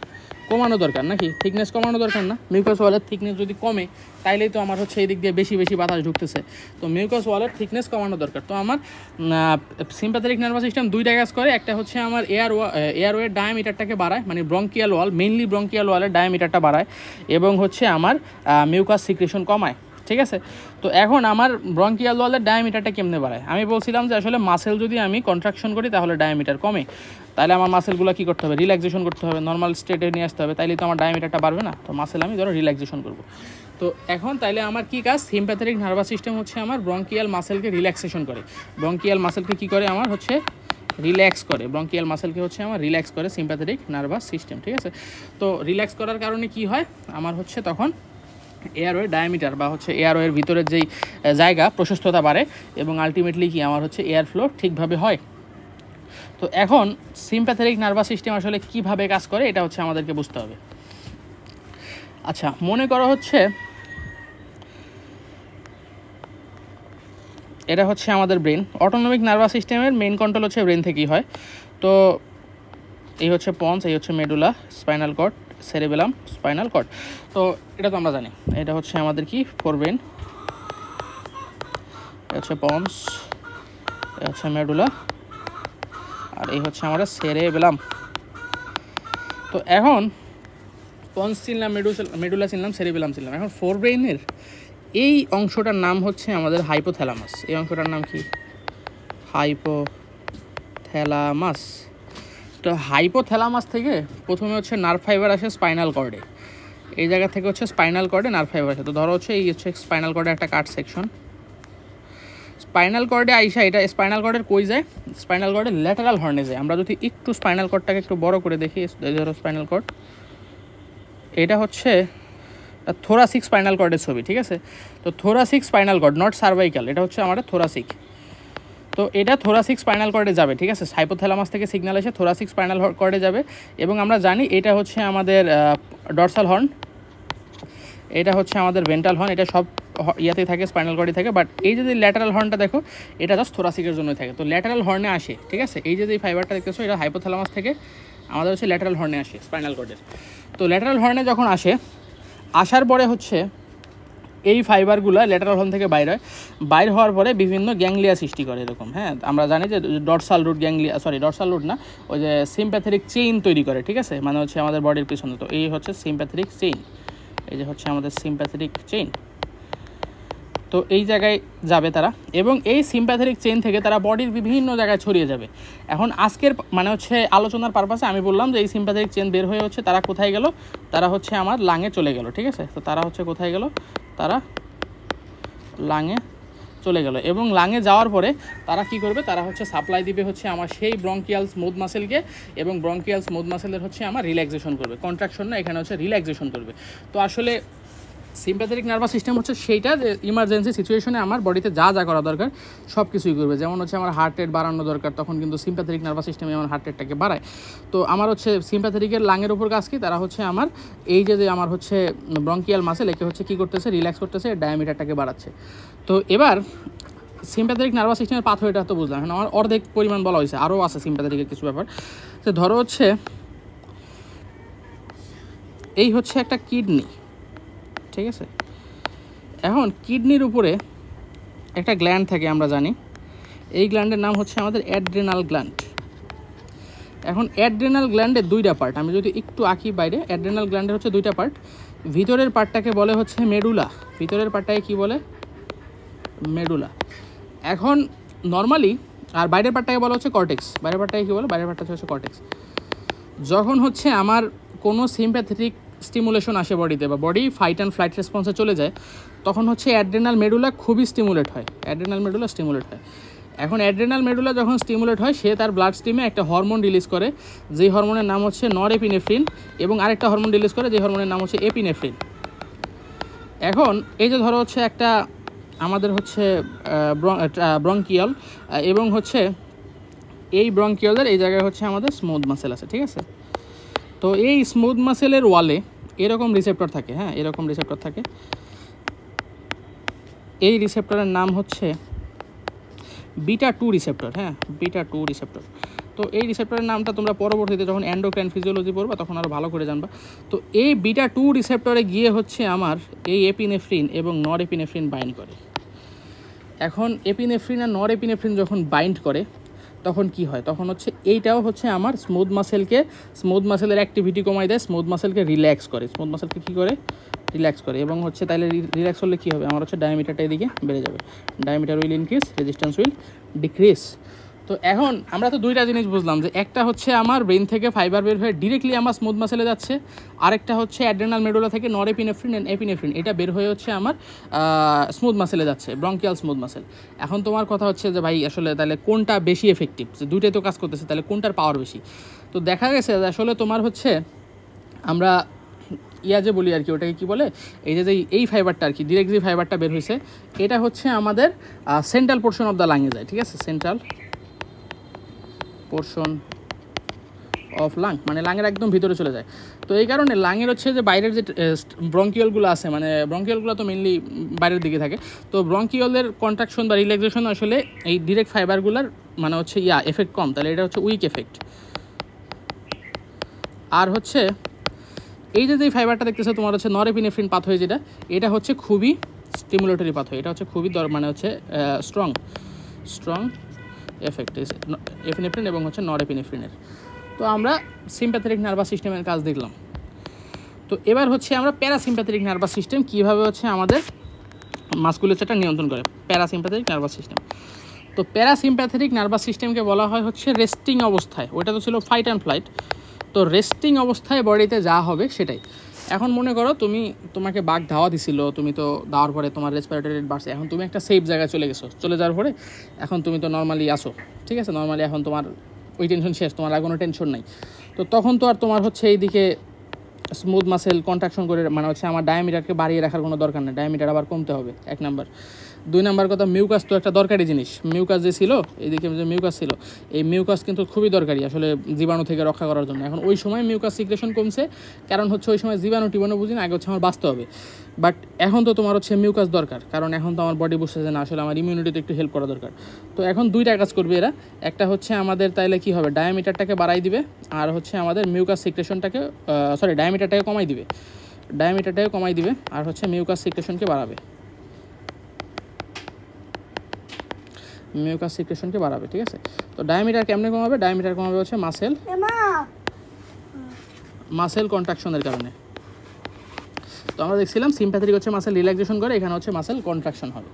কমানো দরকার, নাকি থিকনেস কমানো দরকার না? মিউকাস ওয়ালের থিকনেস যদি কমে তাইলেই তো আমার হচ্ছে এই দিক দিয়ে বেশি বেশি বাতাস ঢুকতেছে। তো মিউকাস ওয়ালের থিকনেস কমানো দরকার। তো আমার সিম্প্যাথেটিক নার্ভাস সিস্টেম 2টা কাজ করে। একটা হচ্ছে আমার এয়ারওয়ের ডায়ামিটারটাকে বাড়ায়, মানে ব্রঙ্কিয়াল ওয়াল, মেইনলি ব্রঙ্কিয়াল ওয়ালের ডায়ামিটারটা বাড়ায়, এবং হচ্ছে আমার মিউকাস সিক্রেশন কমায়, ঠিক আছে। তো এখন আমার ব্রঙ্কিয়াল ওয়ালের ডায়ামিটারটা কেমনে বাড়ায়? আমি বলছিলাম যে আসলে মাসেল যদি আমি কন্ট্রাকশন করি তাহলে ডায়ামিটার কমে, তাহলে আমার মাসেলগুলো কী করতে হবে, রিল্যাক্সেশন করতে হবে, নর্মাল স্টেটে নিয়ে আসতে হবে, তাইলে তো আমার ডায়ামিটারটা বাড়বে না। তো মাসেল আমি ধরো রিল্যাক্সেশন করবো। তো এখন তাইলে আমার কী কাজ, সিম্প্যাথেটিক নার্ভাস সিস্টেম হচ্ছে আমার ব্রঙ্কিয়াল মাসেলকে রিল্যাক্সেশন করে, ব্রঙ্কিয়াল মাসেলকে কী করে আমার হচ্ছে রিল্যাক্স করে, ব্রঙ্কিয়াল মাসেলকে হচ্ছে আমার রিল্যাক্স করে সিম্প্যাথেটিক নার্ভাস সিস্টেম, ঠিক আছে। তো রিল্যাক্স করার কারণে কি হয়, আমার হচ্ছে তখন এয়ারওয়ে ডায়ামিটার বা হচ্ছে এয়ারওয়ের ভিতরের যেই জায়গা প্রশস্ততা বাড়ে, এবং আলটিমেটলি কি আমার হচ্ছে এয়ার ফ্লো ঠিকভাবে হয়। তো এখন সিম্প্যাথেটিক নার্ভাস সিস্টেম আসলে কিভাবে কাজ করে এটা হচ্ছে আমাদেরকে বুঝতে হবে। আচ্ছা, মনে করো হচ্ছে এটা হচ্ছে আমাদের ব্রেন। অটোনমিক নার্ভাস সিস্টেমের মেইন কন্ট্রোল হচ্ছে ব্রেন থেকেই হয়। তো এই হচ্ছে পন্স, এই হচ্ছে medulla, spinal cord, cerebellum, spinal cord. তো এটা তো আমরা জানি, এটা হচ্ছে আমাদের কি ফোরব্রেন, এটা হচ্ছে পন্স, এটা হচ্ছে মেডুলা, আর এই হচ্ছে আমাদের সেরেবেলাম। তো এখন পন্স চিনলাম, মেডুলা চিনলাম, সেরেবেলাম চিনলাম। এখন ফোরব্রেনের এই অংশটার নাম হচ্ছে আমাদের হাইপোথ্যালামাস। এই অংশটার নাম কি? হাইপোথ্যালামাস। তো হাইপোথ্যালামাস থেকে প্রথমে হচ্ছে নার্ভ ফাইবার আসে স্পাইনাল কর্ডে, এই জায়গা থেকে হচ্ছে স্পাইনাল কর্ডে নার্ভ ফাইবার আসে। তো ধরো হচ্ছে এই হচ্ছে স্পাইনাল কর্ডে একটা কাট সেকশন, স্পাইনাল কর্ডে আইসা এটা স্পাইনাল কর্ডের কই যায়, স্পাইনাল কর্ডের ল্যাটারাল হর্নে যায়। আমরা যদি একটু স্পাইনাল কর্ডটাকে একটু বড় করে দেখি, ধরো স্পাইনাল কর্ড, এটা হচ্ছে থোরাসিক স্পাইনাল কর্ডের ছবি, ঠিক আছে। তো thoracic spinal cord, not cervical, এটা হচ্ছে আমাদের থোরাসিক। তো এটা থোরাসিক স্পাইনাল কর্ডে যাবে, ঠিক আছে। হাইপোথ্যালামাস থেকে সিগন্যাল এসে থোরাসিক স্পাইনাল কর্ডে যাবে, এবং আমরা জানি এটা হচ্ছে আমাদের ডরসাল হর্ন, এটা হচ্ছে আমাদের ভেন্ট্রাল হর্ন। এটা সব ইয়াতেই থাকে, স্পাইনাল কর্ডে থাকে, বাট এই যে ল্যাটারাল হর্নটা দেখো, এটা জাস্ট থোরাসিকের জন্যই থাকে। তো ল্যাটারাল হর্নে আসে, ঠিক আছে। এই যে ফাইবারটা দেখতেছো, এটা হাইপোথ্যালামাস থেকে আমাদের হচ্ছে ল্যাটারাল হর্নে আসে স্পাইনাল কর্ডের। তো ল্যাটারাল হর্নে যখন আসার পরে হচ্ছে এই ফাইবারগুলো ল্যাটারাল হর্ন থেকে বাইর হওয়ার পরে বিভিন্ন গ্যাংলিয়া সৃষ্টি করে এরকম। হ্যাঁ, আমরা জানি যে dorsal root ganglia, dorsal root না, ওই যে সিম্প্যাথেটিক চেইন তৈরি করে, ঠিক আছে, মানে হচ্ছে আমাদের বডির পিছনে। তো এই হচ্ছে সিম্প্যাথেটিক চেইন, এই যে হচ্ছে আমাদের সিম্প্যাথেটিক চেইন। তো এই জায়গায় যাবে তারা, এবং এই সিম্প্যাথেটিক চেইন থেকে তারা বডির বিভিন্ন জায়গায় ছড়িয়ে যাবে। এখন আজকের মানে হচ্ছে আলোচনার পারপাসে আমি বললাম যে এই সিম্প্যাথেটিক চেইন বের হয়ে হচ্ছে তারা কোথায় গেল, তারা হচ্ছে আমার লাঙে চলে গেল, ঠিক আছে। তো তারা হচ্ছে কোথায় গেল, তারা লাঙে চলে গেল, এবং লাঙে যাওয়ার পরে তারা কি করবে, তারা হচ্ছে সাপ্লাই দিবে হচ্ছে আমার সেই ব্রঙ্কিয়াল স্মুথ মাসেলকে, এবং ব্রঙ্কিয়াল স্মুথ মাসেলের হচ্ছে আমার রিল্যাক্সেশন করবে, কন্ট্রাকশন না, এখানে হচ্ছে রিল্যাক্সেশন করবে। তো আসলে সিম্প্যাথেটিক নার্ভাস সিস্টেম হচ্ছে সেইটা যে ইমার্জেন্সি সিচুয়েশনে আমার বডিতে যা যা করা দরকার সব কিছুই করবে। যেমন হচ্ছে আমার হার্ট রেট বাড়ানো দরকার, তখন কিন্তু সিম্প্যাথেটিক নার্ভাস সিস্টেমে আমার হার্ট রেটটাকে বাড়ায়। তো আমার হচ্ছে সিম্প্যাথেটিকের লাঙের উপর কাজ কি, তারা হচ্ছে আমার এই যে আমার হচ্ছে ব্রঙ্কিয়াল মাসেল, একে হচ্ছে কী করতেছে, রিল্যাক্স করতেছে, ডায়ামিটারটাকে বাড়াচ্ছে। তো এবার সিম্প্যাথেটিক নার্ভাস সিস্টেমের পাথওয়েটা তো বুঝলাম, এখন আমার অর্ধেক পরিমাণ বলা হয়েছে, আরও আছে সিম্প্যাথেটিকের কিছু ব্যাপার। তো ধরো হচ্ছে এই হচ্ছে একটা কিডনি, ঠিক আছে। এখন কিডনির উপরে একটা গ্ল্যান্ড থাকে, আমরা জানি এই গ্ল্যান্ডের নাম হচ্ছে আমাদের অ্যাড্রেনাল গ্ল্যান্ড। এখন অ্যাড্রেনাল গ্ল্যান্ডের দুইটা পার্ট, আমি যদি একটু আঁকি বাইরে, অ্যাড্রেনাল গ্ল্যান্ডের হচ্ছে দুইটা পার্ট। ভিতরের পার্টটাকে বলে হচ্ছে মেডুলা, ভিতরের পার্টটাকে কি বলে, মেডুলা। এখন নর্মালি, আর বাইরের পার্টটাকে বলা হচ্ছে কর্টেক্স, বাইরের পার্টটাকে কী বলে, বাইরের পার্টটা হচ্ছে কর্টেক্স। যখন হচ্ছে আমার কোনো সিম্প্যাথেটিক স্টিমুলেশন আসে বডিতে, বা বডি ফাইট অ্যান্ড ফ্লাইট রেসপন্সে চলে যায়, তখন হচ্ছে অ্যাড্রেনাল মেডুলা খুবই স্টিমুলেট হয়, অ্যাড্রেনাল মেডুলা স্টিমুলেট হয়। এখন অ্যাড্রেনাল মেডুলা যখন স্টিমুলেট হয়, সে তার ব্লাড স্ট্রিমে একটা হরমোন রিলিজ করে, যেই হরমোনের নাম হচ্ছে নরএপিনেফ্রিন, এবং আরেকটা হরমোন রিলিজ করে, যে হরমোনের নাম হচ্ছে এপিনেফ্রিন। এখন এই যে ধরো হচ্ছে একটা আমাদের হচ্ছে ব্রঙ্কিয়াল, এবং হচ্ছে এই ব্রঙ্কিয়ালের এই জায়গায় হচ্ছে আমাদের স্মুথ মাসেল আছে, ঠিক আছে। তো এই স্মুথ মাসেলের ওয়ালে এরকম রিসেপ্টর থাকে, হ্যাঁ, এরকম রিসেপ্টর থাকে। এই রিসেপ্টরের নাম হচ্ছে β2 রিসেপ্টর, হ্যাঁ, β2 রিসেপ্টর। তো এই রিসেপ্টরের নামটা তোমরা পরবর্তীতে যখন এন্ডোক্রাইন ফিজিওলজি পড়বা তখন আরও ভালো করে জানবা। তো এই β2 রিসেপ্টরে গিয়ে হচ্ছে আমার এই এপিনেফ্রিন এবং নরএপিনেফ্রিন বাইন্ড করে। এখন এপিনেফ্রিন আর নরএপিনেফ্রিন যখন বাইন্ড করে তখন কি হয়, তখন হচ্ছে এইটাও হচ্ছে আমার স্মুথ মাসেলকে, স্মুথ মাসেলের অ্যাক্টিভিটি কমাই দেয়, স্মুথ মাসেলকে রিল্যাক্স করে, স্মুথ মাসেলকে কী করে, রিল্যাক্স করে। এবং হচ্ছে তাহলে রিল্যাক্স হলে কী হবে, আমার হচ্ছে ডায়ামিটারটা এদিকে বেড়ে যাবে, diameter will increase, resistance will decrease. তো এখন আমরা তো দুইটা জিনিস বুঝলাম, যে একটা হচ্ছে আমার ব্রেন থেকে ফাইবার বের হয়ে ডিরেক্টলি আমার স্মুথ মাসেলে যাচ্ছে, আরেকটা হচ্ছে অ্যাড্রেনাল মেডুলা থেকে নরএপিনেফ্রিন এন্ড এপিনেফ্রিন, এটা বের হয়ে হচ্ছে আমার স্মুথ মাসেলে যাচ্ছে, ব্রঙ্কিয়াল স্মুথ মাসেল। এখন তোমার কথা হচ্ছে যে ভাই আসলে তাহলে কোনটা বেশি এফেক্টিভ, যে দুইটাই তো কাজ করতেছে, তাহলে কোনটার পাওয়ার বেশি। তো দেখা গেছে যে আসলে তোমার হচ্ছে আমরা যে বলি আর কি, ওটাকে কী বলে, এই যে এই ফাইবারটা আর কি, ডিরেক্ট যে ফাইবারটা বের হয়েছে, এটা হচ্ছে আমাদের সেন্ট্রাল পোর্শন অফ দ্য লাঙে যায়, ঠিক আছে, সেন্ট্রাল পোর্শন অফ লাং, মানে লাঙের একদম ভিতরে চলে যায়। তো এই কারণে লাঙের হচ্ছে যে বাইরের যে ব্রঙ্কিওলগুলো আছে, মানে ব্রঙ্কিওলগুলো তো মেনলি বাইরের দিকে থাকে, তো ব্রঙ্কিওলের কন্ট্রাকশন বা রিল্যাক্সেশন আসলে এই ডিরেক্ট ফাইবারগুলোর মানে হচ্ছে এফেক্ট কম, তাহলে এটা হচ্ছে উইক এফেক্ট। আর হচ্ছে এই যে ফাইবারটা দেখতেছে তোমার হচ্ছে নরএপিনেফ্রিন পাথওয়ে, যেটা এটা হচ্ছে খুবই স্টিমুলেটরি পাথওয়ে, এটা হচ্ছে খুবই মানে হচ্ছে স্ট্রং এফেক্ট এপিনেফ্রিন এবং হচ্ছে নরএপিনেফ্রিনের। তো আমরা সিম্প্যাথেটিক নার্ভাস সিস্টেমের কাজ দেখলাম। তো এবার হচ্ছে আমরা প্যারাসিম্প্যাথেটিক নার্ভাস সিস্টেম কীভাবে হচ্ছে আমাদের মাসকুলেচারটা নিয়ন্ত্রণ করে, প্যারাসিম্প্যাথেটিক নার্ভাস সিস্টেম। তো প্যারাসিম্প্যাথেটিক নার্ভাস সিস্টেমকে বলা হয় হচ্ছে রেস্টিং অবস্থায়, ওইটা তো ছিল ফাইট অ্যান্ড ফ্লাইট, তো রেস্টিং অবস্থায় বডিতে যা হবে সেটাই। এখন মনে করো তোমাকে বাঘ ধাওয়া দিছিল, তুমি তো দেওয়ার পরে তোমার রেসপিরেটরি রেট বাড়ছে, এখন তুমি একটা সেফ জায়গায় চলে গেছো, চলে যাওয়ার পরে এখন তুমি তো নর্মালি আসো, ঠিক আছে, নর্মালি এখন তোমার ওই টেনশন শেষ, তোমার আর কোনো টেনশন নাই। তো তখন তো আর তোমার হচ্ছে এইদিকে স্মুথ মাসেল কন্ট্রাকশন করে মানে হচ্ছে আমার ডায়ামিটারকে বাড়িয়ে রাখার কোনো দরকার নেই, ডায়ামিটার আবার কমতে হবে, এক নাম্বার। দুই নাম্বার কথা, মিউকাস তো একটা দরকারি জিনিস, মিউকাস যে ছিল এইদিকে যে মিউকাস ছিল, এই মিউকাস কিন্তু খুবই দরকারি আসলে জীবাণু থেকে রক্ষা করার জন্য। এখন ওই সময় মিউকাস সিক্রেশন কমছে, কারণ হচ্ছে ওই সময় জীবাণু টিবাণু বুঝি না, আগে হচ্ছে আমার বাঁচতে হবে। বাট এখন তো তোমার হচ্ছে মিউকাস দরকার, কারণ এখন তো আমার বডি বুঝতেছে না আসলে আমার ইমিউনিটিতে একটু হেল্প করা দরকার। তো এখন দুইটা কাজ করবে এরা, একটা হচ্ছে আমাদের তাইলে কি হবে, ডায়ামিটারটাকে বাড়াই দিবে, আর হচ্ছে আমাদের মিউকাস সিক্রেশনটাকে ডায়ামিটারটাকে কমাই দিবে, আর হচ্ছে মিউকাস সিক্রেশনকে বাড়াবে। মিউকাস সিক্রেশনকে বাড়াবে, ঠিক আছে। তো ডায়ামিটার কেমনে কমাবে? ডায়ামিটার কমাবে হচ্ছে মাসেল কন্ট্রাকশনের কারণে। তো আমরা দেখছিলাম সিম্প্যাথেটিক হচ্ছে মাসেল রিল্যাক্সেশন করে, এখানে হচ্ছে মাসেল কন্ট্রাকশন হবে।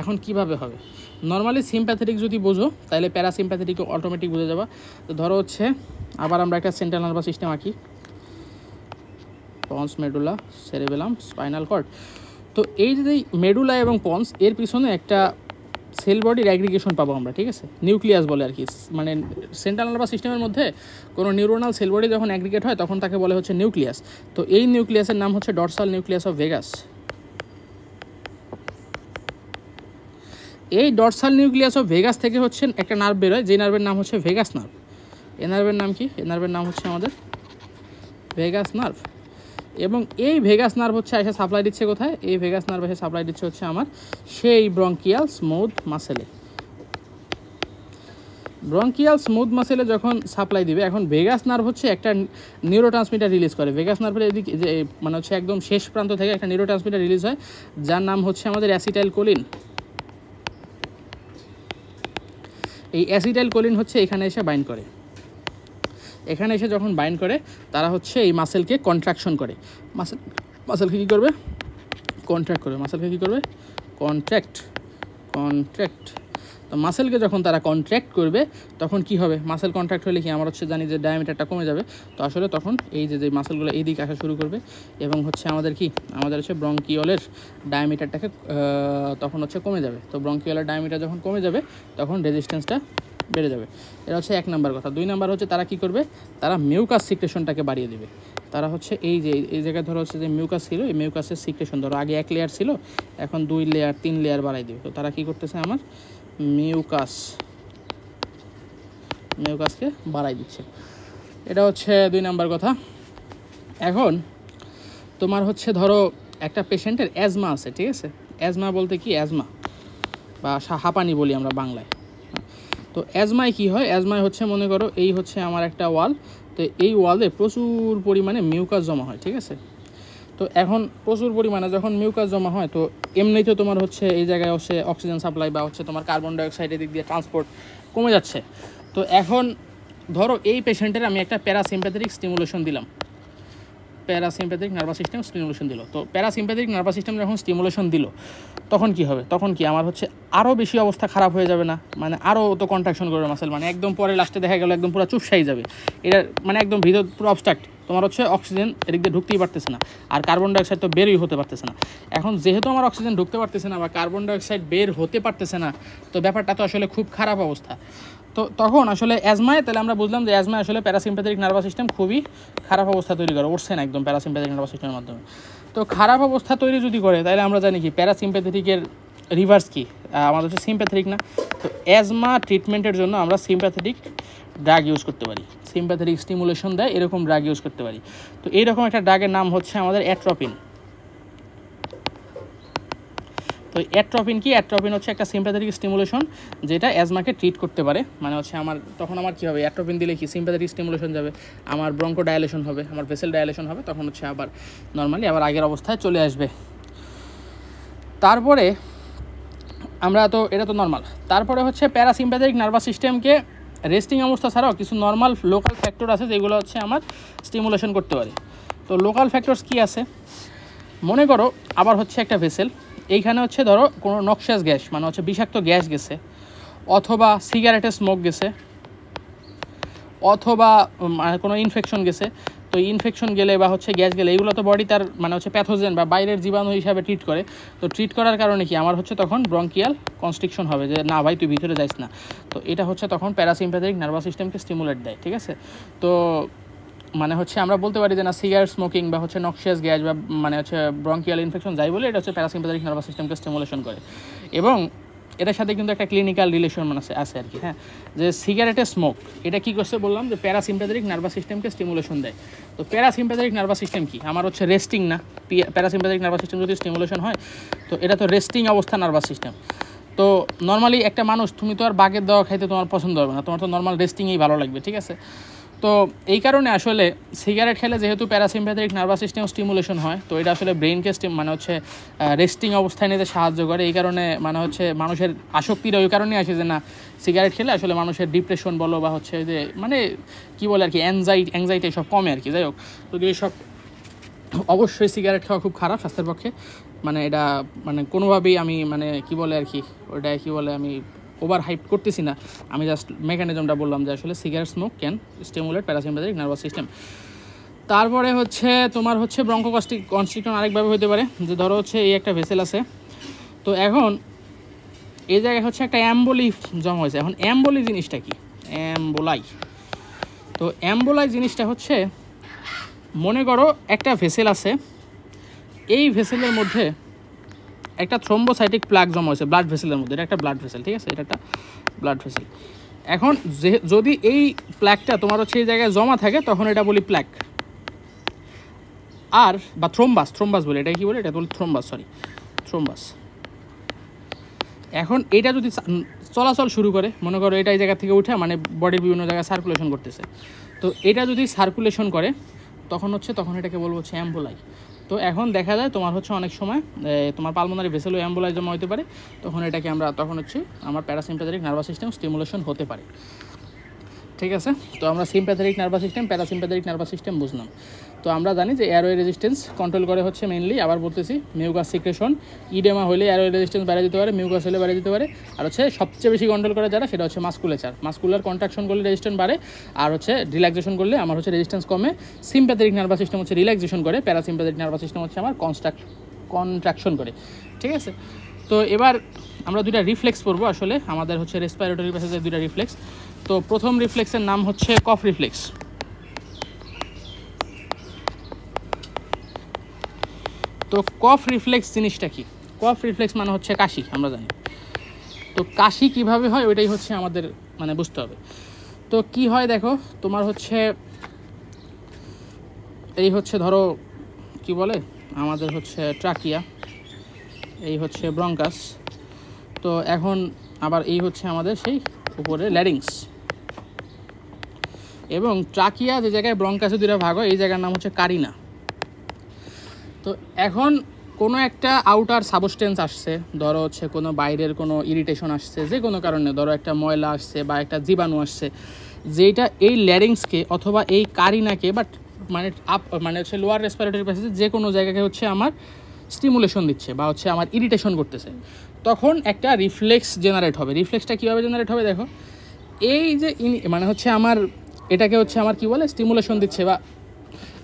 এখন কিভাবে হবে? নর্মালি সিম্প্যাথেটিক যদি বোঝো তাহলে প্যারাসিম্প্যাথেটিক অটোমেটিক বুঝে যাবা। তো ধরো হচ্ছে আবার আমরা একটা সেন্ট্রাল নার্ভাস সিস্টেম আঁকি, পন্স, মেডুলা, সেরেবেলাম, স্পাইনাল কর্ড। তো এই যে মেডুলা এবং পন্স এর পিছনে একটা সেল বডির অ্যাগ্রিগেশন পাবো আমরা, ঠিক আছে, নিউক্লিয়াস বলে আর কি। মানে সেন্ট্রাল নার্ভাস সিস্টেমের মধ্যে কোনো নিউরোনাল সেল বডি যখন অ্যাগ্রিগেট হয় তখন তাকে বলে হচ্ছে নিউক্লিয়াস। তো এই নিউক্লিয়াসের নাম হচ্ছে ডরসাল নিউক্লিয়াস অফ ভেগাস। এই ডরসাল নিউক্লিয়াস অফ ভেগাস থেকে হচ্ছে একটা নার্ভ বেরোয়, যে নার্ভের নাম হচ্ছে ভেগাস নার্ভ। এ নার্ভের নাম কি? এ নার্ভের নাম হচ্ছে আমাদের ভেগাস নার্ভ। এবং এই ভেগাস নার্ভ হচ্ছে এসে সাপ্লাই দিচ্ছে কোথায়? এই ভেগাস নার্ভ এসে সাপ্লাই দিচ্ছে হচ্ছে আমার সেই ব্রঙ্কিয়াল স্মুথ মাসেলে। ব্রঙ্কিয়াল স্মুথ মাসেলে যখন সাপ্লাই দিবে, এখন ভেগাস নার্ভ হচ্ছে একটা নিউরোট্রান্সমিটার রিলিজ করে। ভেগাস নার্ভের এদিকে যে মানে হচ্ছে একদম শেষ প্রান্ত থেকে একটা নিউরোট্রান্সমিটার রিলিজ হয়, যার নাম হচ্ছে আমাদের অ্যাসিটাইল কোলিন। এই অ্যাসিটাইল কোলিন হচ্ছে এখানে এসে বাইন্ড করে। এখানে এসে যখন বাইন্ড করে তারা হচ্ছে এই মাসেলকে কন্ট্রাকশন করে। মাসেলকে কী করবে? কন্ট্র্যাক্ট করবে। মাসেলকে কী করবে? কন্ট্র্যাক্ট। তো মাসেলকে যখন তারা কন্ট্র্যাক্ট করবে তখন কি হবে? মাসেল কন্ট্র্যাক্ট হলে কি আমরা হচ্ছে জানি যে ডায়ামিটারটা কমে যাবে। তো আসলে তখন এই যে মাসেলগুলো এই দিকে আসা শুরু করবে এবং হচ্ছে আমাদের হচ্ছে ব্রঙ্কিওলের ডায়ামিটারটাকে তখন হচ্ছে কমে যাবে। তো ব্রঙ্কিওলের ডায়ামিটার যখন কমে যাবে তখন রেজিস্ট্যান্সটা বেড়ে যাবে। এটা হচ্ছে 1 নাম্বার কথা। 2 নাম্বার হচ্ছে তারা কি করবে? তারা মিউকাস সিক্রেশনটাকে বাড়িয়ে দেবে। তারা হচ্ছে এই জায়গায় ধরো হচ্ছে যে মিউকাস ছিল, এই মিউকাসের সিক্রেশন ধরো আগে 1 লেয়ার ছিল, এখন 2 লেয়ার 3 লেয়ার বাড়াই দেবে। তো তারা কি করতেছে? আমার মিউকাসকে বাড়াই দিচ্ছে। এটা হচ্ছে 2 নাম্বার কথা। এখন তোমার হচ্ছে ধরো একটা পেশেন্টের অ্যাজমা আছে, ঠিক আছে। অ্যাজমা বলতে কি? অ্যাজমা বা হাঁপানি বলি আমরা বাংলায়। তো অ্যাজমায় কি হয়? অ্যাজমায় হচ্ছে মনে করো এই হচ্ছে আমার একটা ওয়াল, তো এই ওয়ালে প্রচুর পরিমাণে মিউকাস জমা হয়, ঠিক আছে। তো এখন প্রচুর পরিমাণে যখন মিউকাস জমা হয়, তো এমনিতেও তোমার হচ্ছে এই জায়গায় হচ্ছে অক্সিজেন সাপ্লাই বা হচ্ছে তোমার কার্বন ডাইঅক্সাইডের দিক দিয়ে ট্রান্সপোর্ট কমে যাচ্ছে। তো এখন ধরো এই পেশেন্টের আমি একটা প্যারাসিম্প্যাথেটিক স্টিমুলেশন দিলাম, প্যারাসিম্প্যাথেটিক নার্ভাস সিস্টেম স্টিমুলেশন দিল। তো প্যারাসিম্প্যাথেটিক নার্ভাস সিস্টেম যখন স্টিমুলেশন দিল তখন কি হবে? তখন কি আমার হচ্ছে আরও বেশি অবস্থা খারাপ হয়ে যাবে না? মানে আরও তো কন্ট্রাকশন করবে মাসেল, মানে একদম পরে লাস্টে দেখা গেল একদম পুরো চুপসাই যাবে। এটা মানে একদম ভিতর পুরো অবস্ট্রাক্ট, তোমার হচ্ছে অক্সিজেন এদিক দিয়ে ঢুকতেই পারতেছে না, আর কার্বন ডাইঅক্সাইড তো বেরই হতে পারতেছে না। এখন যেহেতু আমার অক্সিজেন ঢুকতে পারতেছে না বা কার্বন ডাইঅক্সাইড বের হতে পারতেছে না, তো ব্যাপারটা তো আসলে খুব খারাপ অবস্থা। তো তখন আসলে অ্যাজমায় তাহলে আমরা বুঝলাম যে অ্যাজমায় আসলে প্যারাসিম্প্যাথেটিক নার্ভাস সিস্টেম খুবই খারাপ অবস্থা তৈরি করে, উঠছে না একদম প্যারাসিম্প্যাথেটিক নার্ভাস সিস্টেমের মাধ্যমে। তো খারাপ অবস্থা তৈরি যদি করে তাহলে আমরা জানি কি প্যারাসিম্প্যাথেটিকের রিভার্স কি? আমাদের হচ্ছে সিম্প্যাথেটিক না। তো অ্যাজমা ট্রিটমেন্টের জন্য আমরা সিম্প্যাথেটিক ড্রাগ ইউজ করতে পারি, সিম্প্যাথেটিক স্টিমুলেশন দেয় এরকম ড্রাগ ইউজ করতে পারি। তো এইরকম একটা ড্রাগের নাম হচ্ছে আমাদের অ্যাট্রোপিন। তো অ্যাট্রোপিন কি? অ্যাট্রোপিন হচ্ছে একটা সিম্প্যাথেটিক স্টিমুলেশন যেটা অ্যাজমাকে ট্রিট করতে পারে। মানে হচ্ছে তখন আমার কী হবে? অ্যাট্রোপিন দিলে কি সিম্প্যাথেটিক স্টিমুলেশন যাবে, আমার ব্রঙ্কো ডায়ালেশন হবে, আমার ভেসেল ডায়ালেশন হবে, তখন হচ্ছে আবার নর্মালি আবার আগের অবস্থায় চলে আসবে। তারপরে আমরা তো এটা তো নর্মাল। তারপরে হচ্ছে প্যারাসিম্প্যাথেটিক নার্ভাস সিস্টেমকে রেস্টিং অবস্থা ছাড়াও কিছু নর্মাল লোকাল ফ্যাক্টর আছে যেগুলো হচ্ছে আমার স্টিমুলেশন করতে পারে। তো লোকাল ফ্যাক্টরস কি আছে? মনে করো আবার হচ্ছে একটা ভেসেল, এইখানে হচ্ছে ধরো কোনো নক্সিয়াস গ্যাস মানে হচ্ছে বিষাক্ত গ্যাস গেছে, অথবা সিগারেটের স্মোক গেছে, অথবা কোনো ইনফেকশন গেছে। তো ইনফেকশন গেলে বা হচ্ছে গ্যাস গেলে এগুলো তো বডি তার মানে হচ্ছে প্যাথোজেন বা বাইরের জীবাণু হিসাবে ট্রিট করে। তো ট্রিট করার কারণে কি আমার হচ্ছে তখন ব্রঙ্কিয়াল কনস্ট্রিকশন হবে, যে না ভাই তুই ভিতরে যাইস না। তো এটা হচ্ছে তখন প্যারাসিম্প্যাথেটিক নার্ভাস সিস্টেমকে স্টিমুলেট দেয়, ঠিক আছে। তো মানে হচ্ছে আমরা বলতে পারি যে না সিগারেট স্মোকিং বা হচ্ছে নক্সিয়াস গ্যাস বা মানে হচ্ছে ব্রঙ্কিয়াল ইনফেকশন যাই বলে এটা হচ্ছে প্যারাসিম্প্যাথেটিক নার্ভাস সিস্টেমকে স্টিমুলেশন করে। এবং এটার সাথে কিন্তু একটা ক্লিনিক্যাল রিলেশন আছে আর কি, হ্যাঁ, যে সিগারেটের স্মোক এটা কী করছে বললাম যে প্যারাসিম্প্যাথেটিক নার্ভাস সিস্টেমকে স্টিমুলেশন দেয়। তো প্যারাসিম্প্যাথেটিক নার্ভাস সিস্টেম কি? আমার হচ্ছে রেস্টিং না। প্যারাসিম্প্যাথেটিক নার্ভাস সিস্টেম যদি স্টিমুলেশন হয় তো এটা তো রেস্টিং অবস্থা নার্ভাস সিস্টেম। তো নর্মালি একটা মানুষ, তুমি তো আর বাঘের দেওয়া খাইতে তোমার পছন্দ হবে না, তোমার তো নর্মাল রেস্টিংয়েই ভালো লাগবে, ঠিক আছে। তো এই কারণে আসলে সিগারেট খেলে যেহেতু প্যারাসিম্প্যাথেটিক নার্ভাস সিস্টেম স্টিমুলেশন হয়, তো এটা আসলে ব্রেনকে মানে হচ্ছে রেস্টিং অবস্থায় নিতে সাহায্য করে। এই কারণে মানে হচ্ছে মানুষের আসক্তিটা ওই কারণেই আসে যে না, সিগারেট খেলে আসলে মানুষের ডিপ্রেশন বলো বা হচ্ছে যে মানে কী বলে আর কি, অ্যাংজাইটি সব কমে আর কি। যাই হোক, তো এইসব অবশ্যই সিগারেট খাওয়া খুব খারাপ স্বাস্থ্যের পক্ষে, মানে এটা মানে কোনোভাবেই আমি মানে কি বলে আর কি, ওটা কি বলে, আমি ওভার হাইপ করতেছি না, আমি জাস্ট মেকানিজমটা বললাম যে আসলে cigarette smoke can stimulate parasympathetic nervous system. তারপরে হচ্ছে তোমার হচ্ছে ব্রঙ্কোকনস্ট্রিকশন আরেকভাবে হতে পারে, যে ধরো হচ্ছে এই একটা ভেসেল আছে, তো এখন এই জায়গায় হচ্ছে একটা অ্যাম্বোলি জমা হয়েছে। এখন অ্যাম্বোলি জিনিসটা কি? অ্যাম্বোলাই, তো অ্যাম্বোলাই জিনিসটা হচ্ছে, মনে করো একটা ভেসেল আছে, এই ভেসেলের মধ্যে একটা থ্রোম্বোসাইটিক প্লাগ জমা হয়েছে ব্লাড ভেসেলের মধ্যে। এটা একটা ব্লাড ভেসেল, ঠিক আছে, এটা একটা ব্লাড ভেসেল। এখন যদি এই প্লাগটা তোমার হচ্ছে এই জায়গায় জমা থাকে, তখন এটা বলি প্লাগ, আর বা থ্রোম্বাস বলি, এটা কি বলি, এটা বলি থ্রোম্বাস। এখন এটা যদি চলাচল শুরু করে, মনে করো এটা এই জায়গা থেকে উঠে মানে বডির বিভিন্ন জায়গায় সার্কুলেশন করতেছে, তো এটা যদি সার্কুলেশন করে তখন এটাকে বলবো হচ্ছে অ্যাম্বোলাই। তো এখন দেখা যায় তোমার হচ্ছে অনেক সময় তোমার পালমোনারি ভেসেলও অ্যাম্বোলাই জমা হতে পারে, তখন আমার প্যারাসিম্প্যাথেটিক নার্ভাস সিস্টেম স্টিমুলেশন হতে পারে। ঠিক আছে, তো আমরা sympathetic nervous system, parasympathetic nervous system বুঝলাম। তো আমরা জানি যে এয়ারওয়ে রেজিস্ট্যান্স কন্ট্রোল করে হচ্ছে মেইনলি, আবার বলতেছি, মিউকাস সিক্রেশন। ইডেমা হলে এয়ারওয়ে রেজিস্ট্যান্স বাড়িয়ে দিতে পারে, মিউকাস হলে বাড়িয়ে দিতে পারে। আর হচ্ছে সবচেয়ে বেশি কন্ট্রোল করে যারা, সেটা হচ্ছে মাস্কুলার কন্ট্রাকশন করলে রেজিস্ট্যান্স বাড়ে, আর হচ্ছে রিল্যাক্সেশন করলে আমার হচ্ছে রেজিস্ট্যান্স কমে। সিম্প্যাথেটিক নার্ভাস সিস্টেম হচ্ছে রিল্যাক্সেশন করে, প্যারাসিম্প্যাথেটিক নার্ভাস সিস্টেম হচ্ছে আমার কন্ট্রাকশন করে। ঠিক আছে, তো এবার আমরা দুইটা রিফ্লেক্স পড়বো। আসলে আমাদের হচ্ছে রেসপিরেটরি প্যাসেজের দুইটা রিফ্লেক্স। তো প্রথম রিফ্লেক্সের নাম হচ্ছে কফ রিফ্লেক্স। তো কফ রিফ্লেক্স জিনিসটা কি? কফ রিফ্লেক্স মানে হচ্ছে কাশি, আমরা জানি। তো কাশি কিভাবে হয় ওইটাই হচ্ছে আমাদের মানে বুঝতে হবে। তো কি হয় দেখো, তোমার হচ্ছে এই হচ্ছে ধরো কি বলে, আমাদের হচ্ছে ট্রাকিয়া, এই হচ্ছে ব্রঙ্কাস, তো এখন আবার এই হচ্ছে আমাদের সেই উপরে ল্যারিংস, এবং ট্রাকিয়া যে জায়গায় ব্রঙ্কাসে দুইটা ভাগ হয়, এই জায়গার নাম হচ্ছে কারিনা। তো এখন কোনো একটা আউটার সাবস্টেন্স আসছে, ধরো হচ্ছে কোনো বাইরের কোনো ইরিটেশন আসছে, যে কোনো কারণে, ধরো একটা ময়লা আসছে বা একটা জীবাণু আসছে, যেটা এই ল্যারিংসকে অথবা এই কারিনাকে মানে হচ্ছে লোয়ার রেসপিরেটরি প্যাসেজে যে কোনো জায়গাকে হচ্ছে আমার স্টিমুলেশন দিচ্ছে বা হচ্ছে আমার ইরিটেশন করতেছে, তখন একটা রিফ্লেক্স জেনারেট হবে। রিফ্লেক্সটা কীভাবে জেনারেট হবে দেখো, এই যে মানে হচ্ছে আমার এটাকে হচ্ছে আমার কি বলে, স্টিমুলেশন দিচ্ছে বা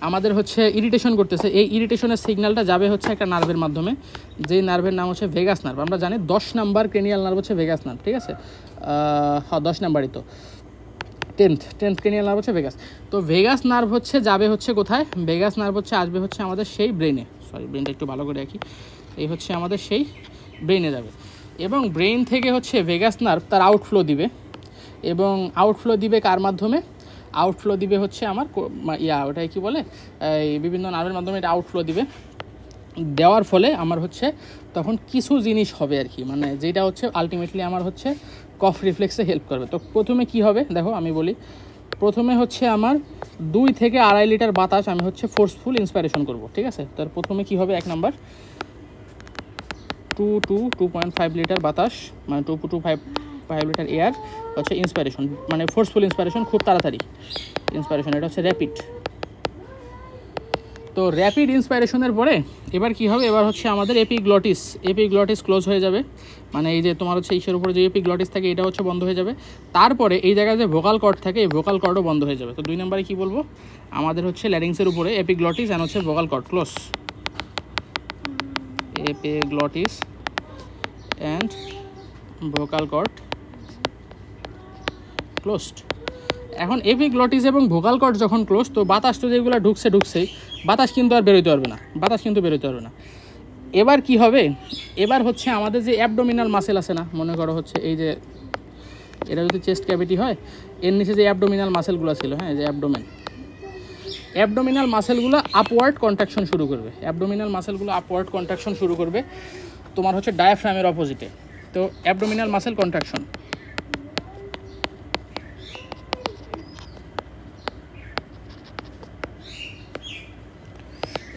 আমাদের হচ্ছে ইরিটেশন করতেছে, এই ইরিটেশনের সিগন্যালটা যাবে হচ্ছে একটা নার্ভের মাধ্যমে, যেই নার্ভের নাম হচ্ছে ভেগাস নার্ভ। আমরা জানি 10 নাম্বার ক্রেনিয়াল নার্ভ হচ্ছে ভেগাস নার্ভ, ঠিক আছে, 10 নাম্বারই তো, 10th ক্রেনিয়াল নার্ভ হচ্ছে ভেগাস। তো ভেগাস নার্ভ হচ্ছে যাবে হচ্ছে কোথায়, ভেগাস নার্ভ হচ্ছে আসবে হচ্ছে আমাদের সেই ব্রেনে, ব্রেনটা একটু ভালো করে রাখি, এই হচ্ছে আমাদের সেই ব্রেনে যাবে, এবং ব্রেন থেকে হচ্ছে ভেগাস নার্ভ তার আউটফ্লো দিবে, এবং আউটফ্লো দিবে কার মাধ্যমে, আউটফ্লো দিবে হচ্ছে আমার ওটাই কি বলে, এই বিভিন্ন নার্ভের মাধ্যমে এটা আউটফ্লো দিবে। দেওয়ার ফলে আমার হচ্ছে তখন কিছু জিনিস হবে আর কি, মানে যেটা হচ্ছে আলটিমেটলি আমার হচ্ছে কফ রিফ্লেক্সে হেল্প করবে। তো প্রথমে কি হবে দেখো, আমি বলি, প্রথমে হচ্ছে আমার 2 থেকে 2.5 লিটার বাতাস আমি হচ্ছে ফোর্সফুল ইন্সপাইরেশন করব, ঠিক আছে। তার প্রথমে কি হবে, 1 নাম্বার 2.5 লিটার বাতাস, মানে 2.5 লিটার এয়ার হচ্ছে ইন্সপাইরেশন, মানে ফোর্সফুল ইন্সপাইরেশন, খুব তাড়াতাড়ি ইন্সপাইরেশন, এটা হচ্ছে র্যাপিড। তো র্যাপিড ইন্সপাইরেশনের পরে এবার কি হবে, এবার হচ্ছে আমাদের এপিগ্লটিস ক্লোজ হয়ে যাবে, মানে এই যে তোমার হচ্ছে ইসের উপরে যে এপিগ্লটিস থাকে এটা হচ্ছে বন্ধ হয়ে যাবে। তারপরে এই জায়গায় যে ভোকাল কর্ড থাকে, এই ভোকাল কর্ডও বন্ধ হয়ে যাবে। তো 2 নম্বরে কি বলবো, আমাদের হচ্ছে ল্যারিংসের উপরে এপিগ্লটিস অ্যান্ড হচ্ছে vocal cord close, epiglottis and vocal cord closed. এখন এপিগ্লটিস এবং ভোকাল কর্ড যখন ক্লোজ, তো বাতাস তো যেগুলো ঢুকছেই, বাতাস কিন্তু আর বেরোতে পারবে না, এবার কি হবে, এবার হচ্ছে আমাদের যে অ্যাবডোমিনাল মাসেল আছে না, মনে করো হচ্ছে এই যে এটা যদি চেস্ট ক্যাভিটি হয়, এর নিচে যে অ্যাবডোমিনাল মাসেলগুলো ছিল, হ্যাঁ, যে অ্যাবডোমিনাল মাসেলগুলো আপওয়ার্ড কন্ট্রাকশন শুরু করবে, তোমার হচ্ছে ডায়াফ্রামের অপোজিটে। তো অ্যাবডোমিনাল মাসেল কন্ট্রাকশন,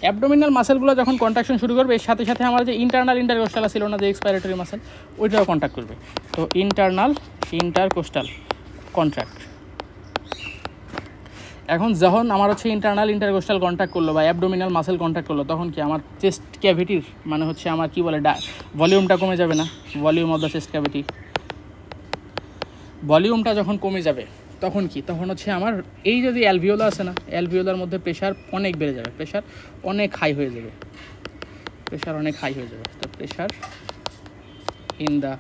অ্যাবডোমিনাল মাসেলগুলো যখন কন্ট্রাকশন শুরু করবে এর সাথে সাথে আমার যে ইন্টারনাল ইন্টারকোস্টাল ছিল না, যে এক্সপাইরেটরি মাসেল, ওইটাও কন্ট্রাক্ট করবে। তো ইন্টারনাল ইন্টারকোস্টাল কন্ট্রাক্ট। এখন যখন আমার হচ্ছে ইন্টারনাল ইন্টারকোস্টাল কন্ট্রাক্ট করলো বা অ্যাবডোমিনাল মাসেল কন্ট্রাক্ট করলো, তখন কি আমার চেস্ট ক্যাভিটির মানে হচ্ছে আমার কী বলে ভলিউমটা কমে যাবে না? Volume of the chest cavity, ভলিউমটা যখন কমে যাবে তখন কি, তখন হচ্ছে আমার এই যদি অ্যালভিওলা আছে না, অ্যালভিওলার মধ্যে প্রেশার অনেক বেড়ে যাবে, প্রেশার অনেক হাই হয়ে যাবে, প্রেশার অনেক হাই হয়ে যাবে। তো pressure in the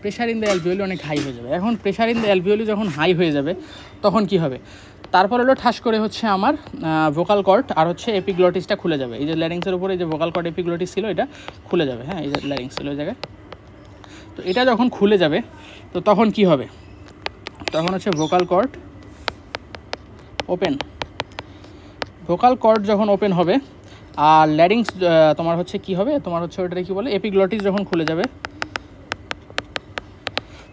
pressure in the alveoli অনেক হাই হয়ে যাবে। এখন প্রেশার ইন দ্য অ্যালভিওলি যখন হাই হয়ে যাবে তখন কি হবে, তারপর হলো ঠাস করে হচ্ছে আমার ভোকাল কর্ড আর হচ্ছে এপিগ্লটিসটা খুলে যাবে। এই যে ল্যারিংসের উপরে যে ভোকাল কর্ড এপিগ্লটিস ছিল এটা খুলে যাবে, হ্যাঁ, এই যে ল্যারিংস ছিল ওই জায়গায়। তো এটা যখন খুলে যাবে তো তখন কি হবে, তখন হচ্ছে vocal cord open, vocal cord যখন ওপেন হবে আর ল্যারিংস তোমার হচ্ছে কি হবে, তোমার হচ্ছে ওইটাকে কী বলে, এপিগ্লটিস যখন খুলে যাবে,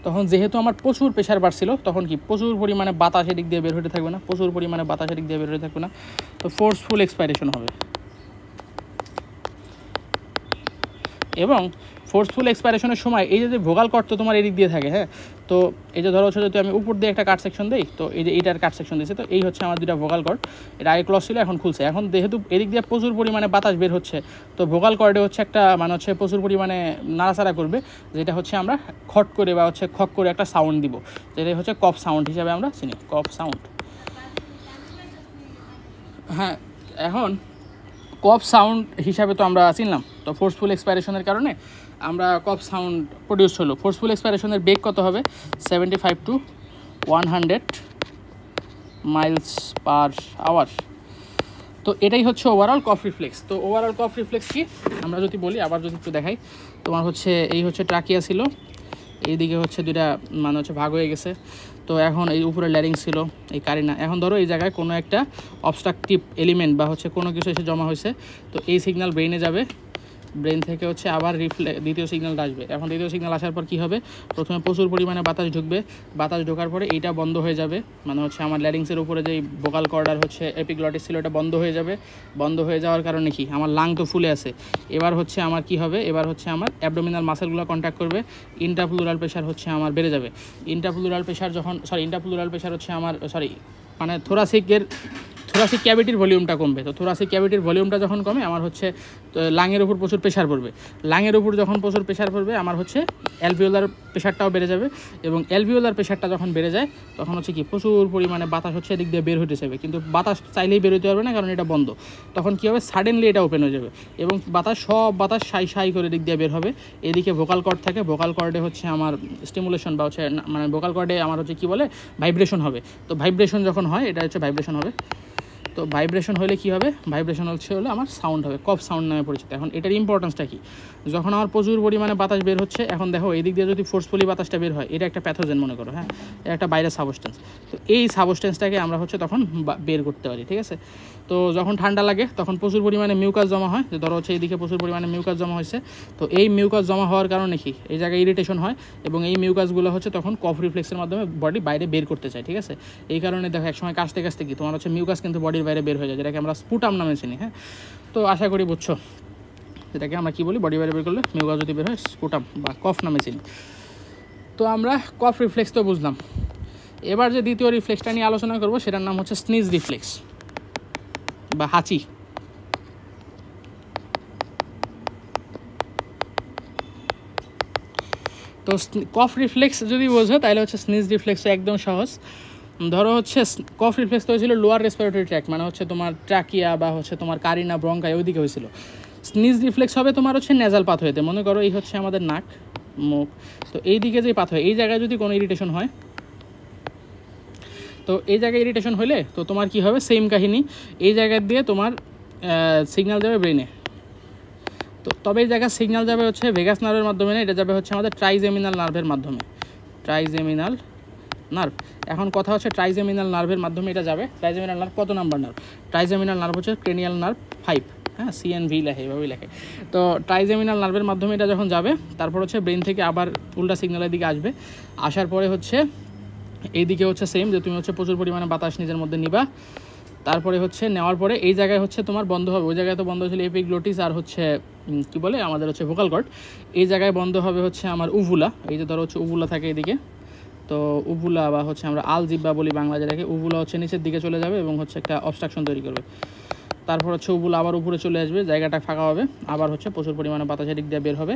তখন যেহেতু আমার প্রচুর প্রেশার বাড়ছিল তখন কি প্রচুর পরিমাণে বাতাস এদিক দিয়ে বের হতে থাকবে না, প্রচুর পরিমাণে বাতাস এদিক দিয়ে বের হতে থাকবে না, তো ফোর্সফুল এক্সপাইরেশন হবে। এবং ফোর্সফুল এক্সপাইরেশনের সময় এই যে ভোকাল কর্ড তো তোমার এদিক দিয়ে থাকে, হ্যাঁ, তো এই যে ধরো হচ্ছে যদি আমি উপর দিয়ে একটা কাট সেকশন দিই, তো এই যে এইটার কাট সেকশন দিয়েছে, তো এই হচ্ছে আমার দুটা ভোকাল কর্ড, এটা আগে ক্লস ছিল এখন খুলছে। এখন যেহেতু এদিক দিয়ে প্রচুর পরিমাণে বাতাস বের হচ্ছে, তো ভোকাল কর্ডে হচ্ছে একটা মানে হচ্ছে প্রচুর পরিমাণে নাড়াচাড়া করবে, যেটা হচ্ছে আমরা খট করে বা হচ্ছে খক করে একটা সাউন্ড দিব, যেটা হচ্ছে কফ সাউন্ড হিসাবে আমরা চিনি, কফ সাউন্ড। হ্যাঁ, এখন কফ সাউন্ড হিসাবে তো আমরা চিনলাম, তো ফোর্সফুল এক্সপাইরেশনের কারণে আমরা কফ সাউন্ড প্রডিউস হলো। ফোর্সফুল এক্সপাইরেশনের বেগ কত হবে, 75 to 100 মাইলস পার আওয়ার। তো এটাই হচ্ছে ওভারঅল কফ রিফ্লেক্স। তো ওভারঅল কফ রিফ্লেক্স কি আমরা যদি বলি, আবার যদি একটু দেখাই, তোমার হচ্ছে এই হচ্ছে ট্রাকিয়া ছিল, এইদিকে হচ্ছে দুইটা মানে হচ্ছে ভাগ হয়ে গেছে, তো এখন এই উপরে ল্যারিংস ছিল, এই কারিনা। এখন ধরো এই জায়গায় কোনো একটা অবস্ট্রাকটিভ এলিমেন্ট বা হচ্ছে কোনো কিছু এসে জমা হয়েছে, তো এই সিগন্যাল ব্রেইনে যাবে, ব্রেন থেকে হচ্ছে আবার দ্বিতীয় সিগন্যালটা আসবে। এখন দ্বিতীয় সিগন্যাল আসার পর কী হবে, প্রথমে প্রচুর পরিমাণে বাতাস ঢুকবে, বাতাস ঢোকার পরে এইটা বন্ধ হয়ে যাবে, মানে হচ্ছে আমার ল্যারিংসের উপরে যেই ভোকাল কর্ড আর হচ্ছে এপিগ্লটিস ছিল এটা বন্ধ হয়ে যাবে। বন্ধ হয়ে যাওয়ার কারণে কি, আমার লাং তো ফুলে আছে, এবার হচ্ছে আমার কি হবে, এবার হচ্ছে আমার অ্যাবডোমিনাল মাসেলগুলো কন্ট্যাক্ট করবে, ইন্ট্রাপ্লুরাল প্রেশার হচ্ছে আমার বেড়ে যাবে। ইন্ট্রাপ্লুরাল প্রেশার যখন ইন্ট্রাপ্লুরাল প্রেশার হচ্ছে আমার মানে থোরাসিক ক্যাভিটির ভলিউমটা কমবে। তো থোরাসিক ক্যাভিটির ভলিউমটা যখন কমে আমার হচ্ছে লাংয়ের উপর প্রচুর প্রেশার পড়বে, লাংয়ের উপর যখন প্রচুর প্রেশার পড়বে আমার হচ্ছে অ্যালভিওলার প্রেশারটাও বেড়ে যাবে, এবং অ্যালভিওলার প্রেশারটা যখন বেড়ে যায় তখন হচ্ছে কি প্রচুর পরিমাণে বাতাস হচ্ছে এদিক দিয়ে বের হতে যাবে, কিন্তু বাতাস চাইলেই বের হতে পারবে না কারণ এটা বন্ধ। তখন কী হবে, সাডেনলি এটা ওপেন হয়ে যাবে এবং সব বাতাস সাই করে দিক দিয়ে বের হবে। এদিকে ভোকাল কর্ড থাকে, ভোকাল কর্ডে হচ্ছে আমার স্টিমুলেশন বা হচ্ছে মানে ভোকাল কর্ডে আমার হচ্ছে কী বলে ভাইব্রেশন হবে। তো ভাইব্রেশন যখন হয় এটা হচ্ছে ভাইব্রেশন হবে। তো ভাইব্রেশন হলে কী হবে, ভাইব্রেশন হলে আমার সাউন্ড হবে, কফ সাউন্ড নামে পরিচিত। এখন এটার ইম্পর্টেন্সটা কী, যখন আমার প্রচুর পরিমাণে বাতাস বের হচ্ছে, এখন দেখো এদিক দিয়ে যদি ফোর্সফুলি বাতাসটা বের হয়, এটা একটা প্যাথোজেন মনে করো, হ্যাঁ, এটা একটা বাইরের সাবস্টেন্স, তো এই সাবস্টেন্সটাকে আমরা হচ্ছে তখন বের করতে পারি, ঠিক আছে। তো যখন ঠান্ডা লাগে তখন প্রচুর পরিমাণে মিউকাস জমা হয়, যে ধরো হচ্ছে এইদিকে প্রচুর পরিমাণে মিউকাস জমা হয়েছে, তো এই মিউকাস জমা হওয়ার কারণে কি এই জায়গায় ইরিটেশন হয় এবং এই মিউকাসগুলো হচ্ছে তখন কফ রিফ্লেক্সের মাধ্যমে বডি বাইরে বের করতে চায়, ঠিক আছে। এই কারণে দেখো একসময় কাশতে কাশতে কি তোমার হচ্ছে মিউকাস কিন্তু বডির বাইরে বের হয়ে যায়, যেটাকে আমরা স্পুটাম নামে চিনি, হ্যাঁ। তো আশা করি বুঝছো, যেটাকে আমরা কী বলি, বডি বাইরে বের করলে মিউকাস যদি বের হয় স্পুটাম বা কফ নামে চিনি। তো আমরা কফ রিফ্লেক্স তো বুঝলাম, এবার যে দ্বিতীয় রিফ্লেক্সটা নিয়ে আলোচনা করবো সেটার নাম হচ্ছে স্নিজ রিফ্লেক্স বা হাঁচি। তো কফ রিফ্লেক্স যদি বোঝো তাহলে হচ্ছে স্নিজ রিফ্লেক্স একদম সহজ। ধরো হচ্ছে কফ রিফ্লেক্স তো হয়েছিল লোয়ার রেসপিরেটরি ট্র্যাক্ট, মানে হচ্ছে তোমার ট্রাকিয়া বা হচ্ছে তোমার কারিনা ব্রঙ্কাই ওইদিকে হয়েছিল। স্নিজ রিফ্লেক্স হবে তোমার হচ্ছে নেজাল পাথওয়েতে, মনে করো এই হচ্ছে আমাদের নাক মুখ, তো এই দিকে যে পাথওয়ে এই জায়গায় যদি কোনো ইরিটেশন হয়, তো এই জায়গায় ইরিটেশন হলে তো তোমার কি হবে, সেম কাহিনী, এই জায়গায় দিয়ে তোমার সিগন্যাল যাবে ব্রেনে। তো তবে এই জায়গায় সিগন্যাল যাবে হচ্ছে ভেগাস নার্ভের মাধ্যমে না, এটা যাবে হচ্ছে আমাদের ট্রাইজেমিনাল নার্ভের মাধ্যমে, ট্রাইজেমিনাল নার্ভ। এখন কথা হচ্ছে ট্রাইজেমিনাল নার্ভের মাধ্যমে এটা যাবে। ট্রাইজেমিনাল নার্ভ কত নাম্বার নার্ভ, ট্রাইজেমিনাল নার্ভ হচ্ছে ক্রেনিয়াল নার্ভ 5, হ্যাঁ, CNV লেখে, এভাবেই লেখে। তো ট্রাইজেমিনাল নার্ভের মাধ্যমে এটা যখন যাবে, তারপর হচ্ছে ব্রেন থেকে আবার উল্টা সিগন্যালের দিকে আসবে। আসার পরে হচ্ছে এইদিকে হচ্ছে সেম, যে তুমি হচ্ছে প্রচুর পরিমাণে বাতাস নিজের মধ্যে নিবা। তারপরে হচ্ছে নেওয়ার পরে এই জায়গায় হচ্ছে তোমার বন্ধ হবে, ওই জায়গায় তো বন্ধ হয়েছিল এপিগ্লোটিস আর হচ্ছে কী বলে আমাদের হচ্ছে ভোকাল কর্ড। এই জায়গায় বন্ধ হবে হচ্ছে আমার উভুলা। এই যে ধরো হচ্ছে উভুলা থাকে এদিকে, তো উভুলা বা হচ্ছে আমরা আলজিব্বা বলি বাংলা যেটাকে, উভুলা হচ্ছে নিচের দিকে চলে যাবে এবং হচ্ছে একটা অবস্ট্রাকশন তৈরি করবে। তারপর হচ্ছে উভুলা আবার উপরে চলে আসবে, জায়গাটা ফাঁকা হবে, আবার হচ্ছে প্রচুর পরিমাণে বাতাস এদিক দিয়ে বের হবে।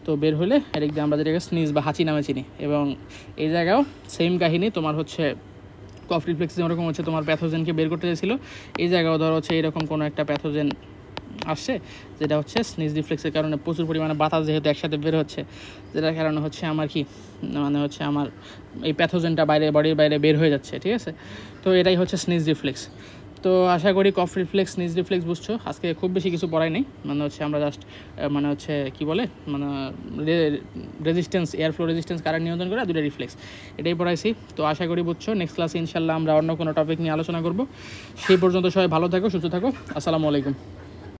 তো বের হলে এদিক দিয়ে আমরা যেটাকে স্নিজ বা হাঁচি নামে চিনি। এবং এই জায়গাও সেম কাহিনী, তোমার হচ্ছে কফ রিফ্লেক্স যেরকম হচ্ছে তোমার প্যাথোজেনকে বের করতে চাইছিল, এই জায়গাও ধরো হচ্ছে এরকম কোনো একটা প্যাথোজেন আসছে, যেটা হচ্ছে স্নিজ রিফ্লেক্সের কারণে প্রচুর পরিমাণে বাতাস যেহেতু একসাথে বের হচ্ছে, যেটার কারণে হচ্ছে আমার কি মানে হচ্ছে আমার এই প্যাথোজেনটা বডির বাইরে বের হয়ে যাচ্ছে, ঠিক আছে। তো এটাই হচ্ছে স্নিজ রিফ্লেক্স। তো আশা করি কফ রিফ্লেক্স, স্নিজ রিফ্লেক্স বুঝছো। আজকে খুব বেশি কিছু পড়াই নেই, মানে হচ্ছে আমরা জাস্ট মানে হচ্ছে কী বলে মানে resistance, air flow resistance current নিয়ন্ত্রণ করে, দুটো রিফ্লেক্স, এটাই পড়াইছি। তো আশা করি বুঝছো। নেক্সট ক্লাসে ইনশাল্লাহ আমরা অন্য কোনো টপিক নিয়ে আলোচনা করব। সেই পর্যন্ত সবাই ভালো থাকো, সুস্থ থাকো। আসসালামু আলাইকুম।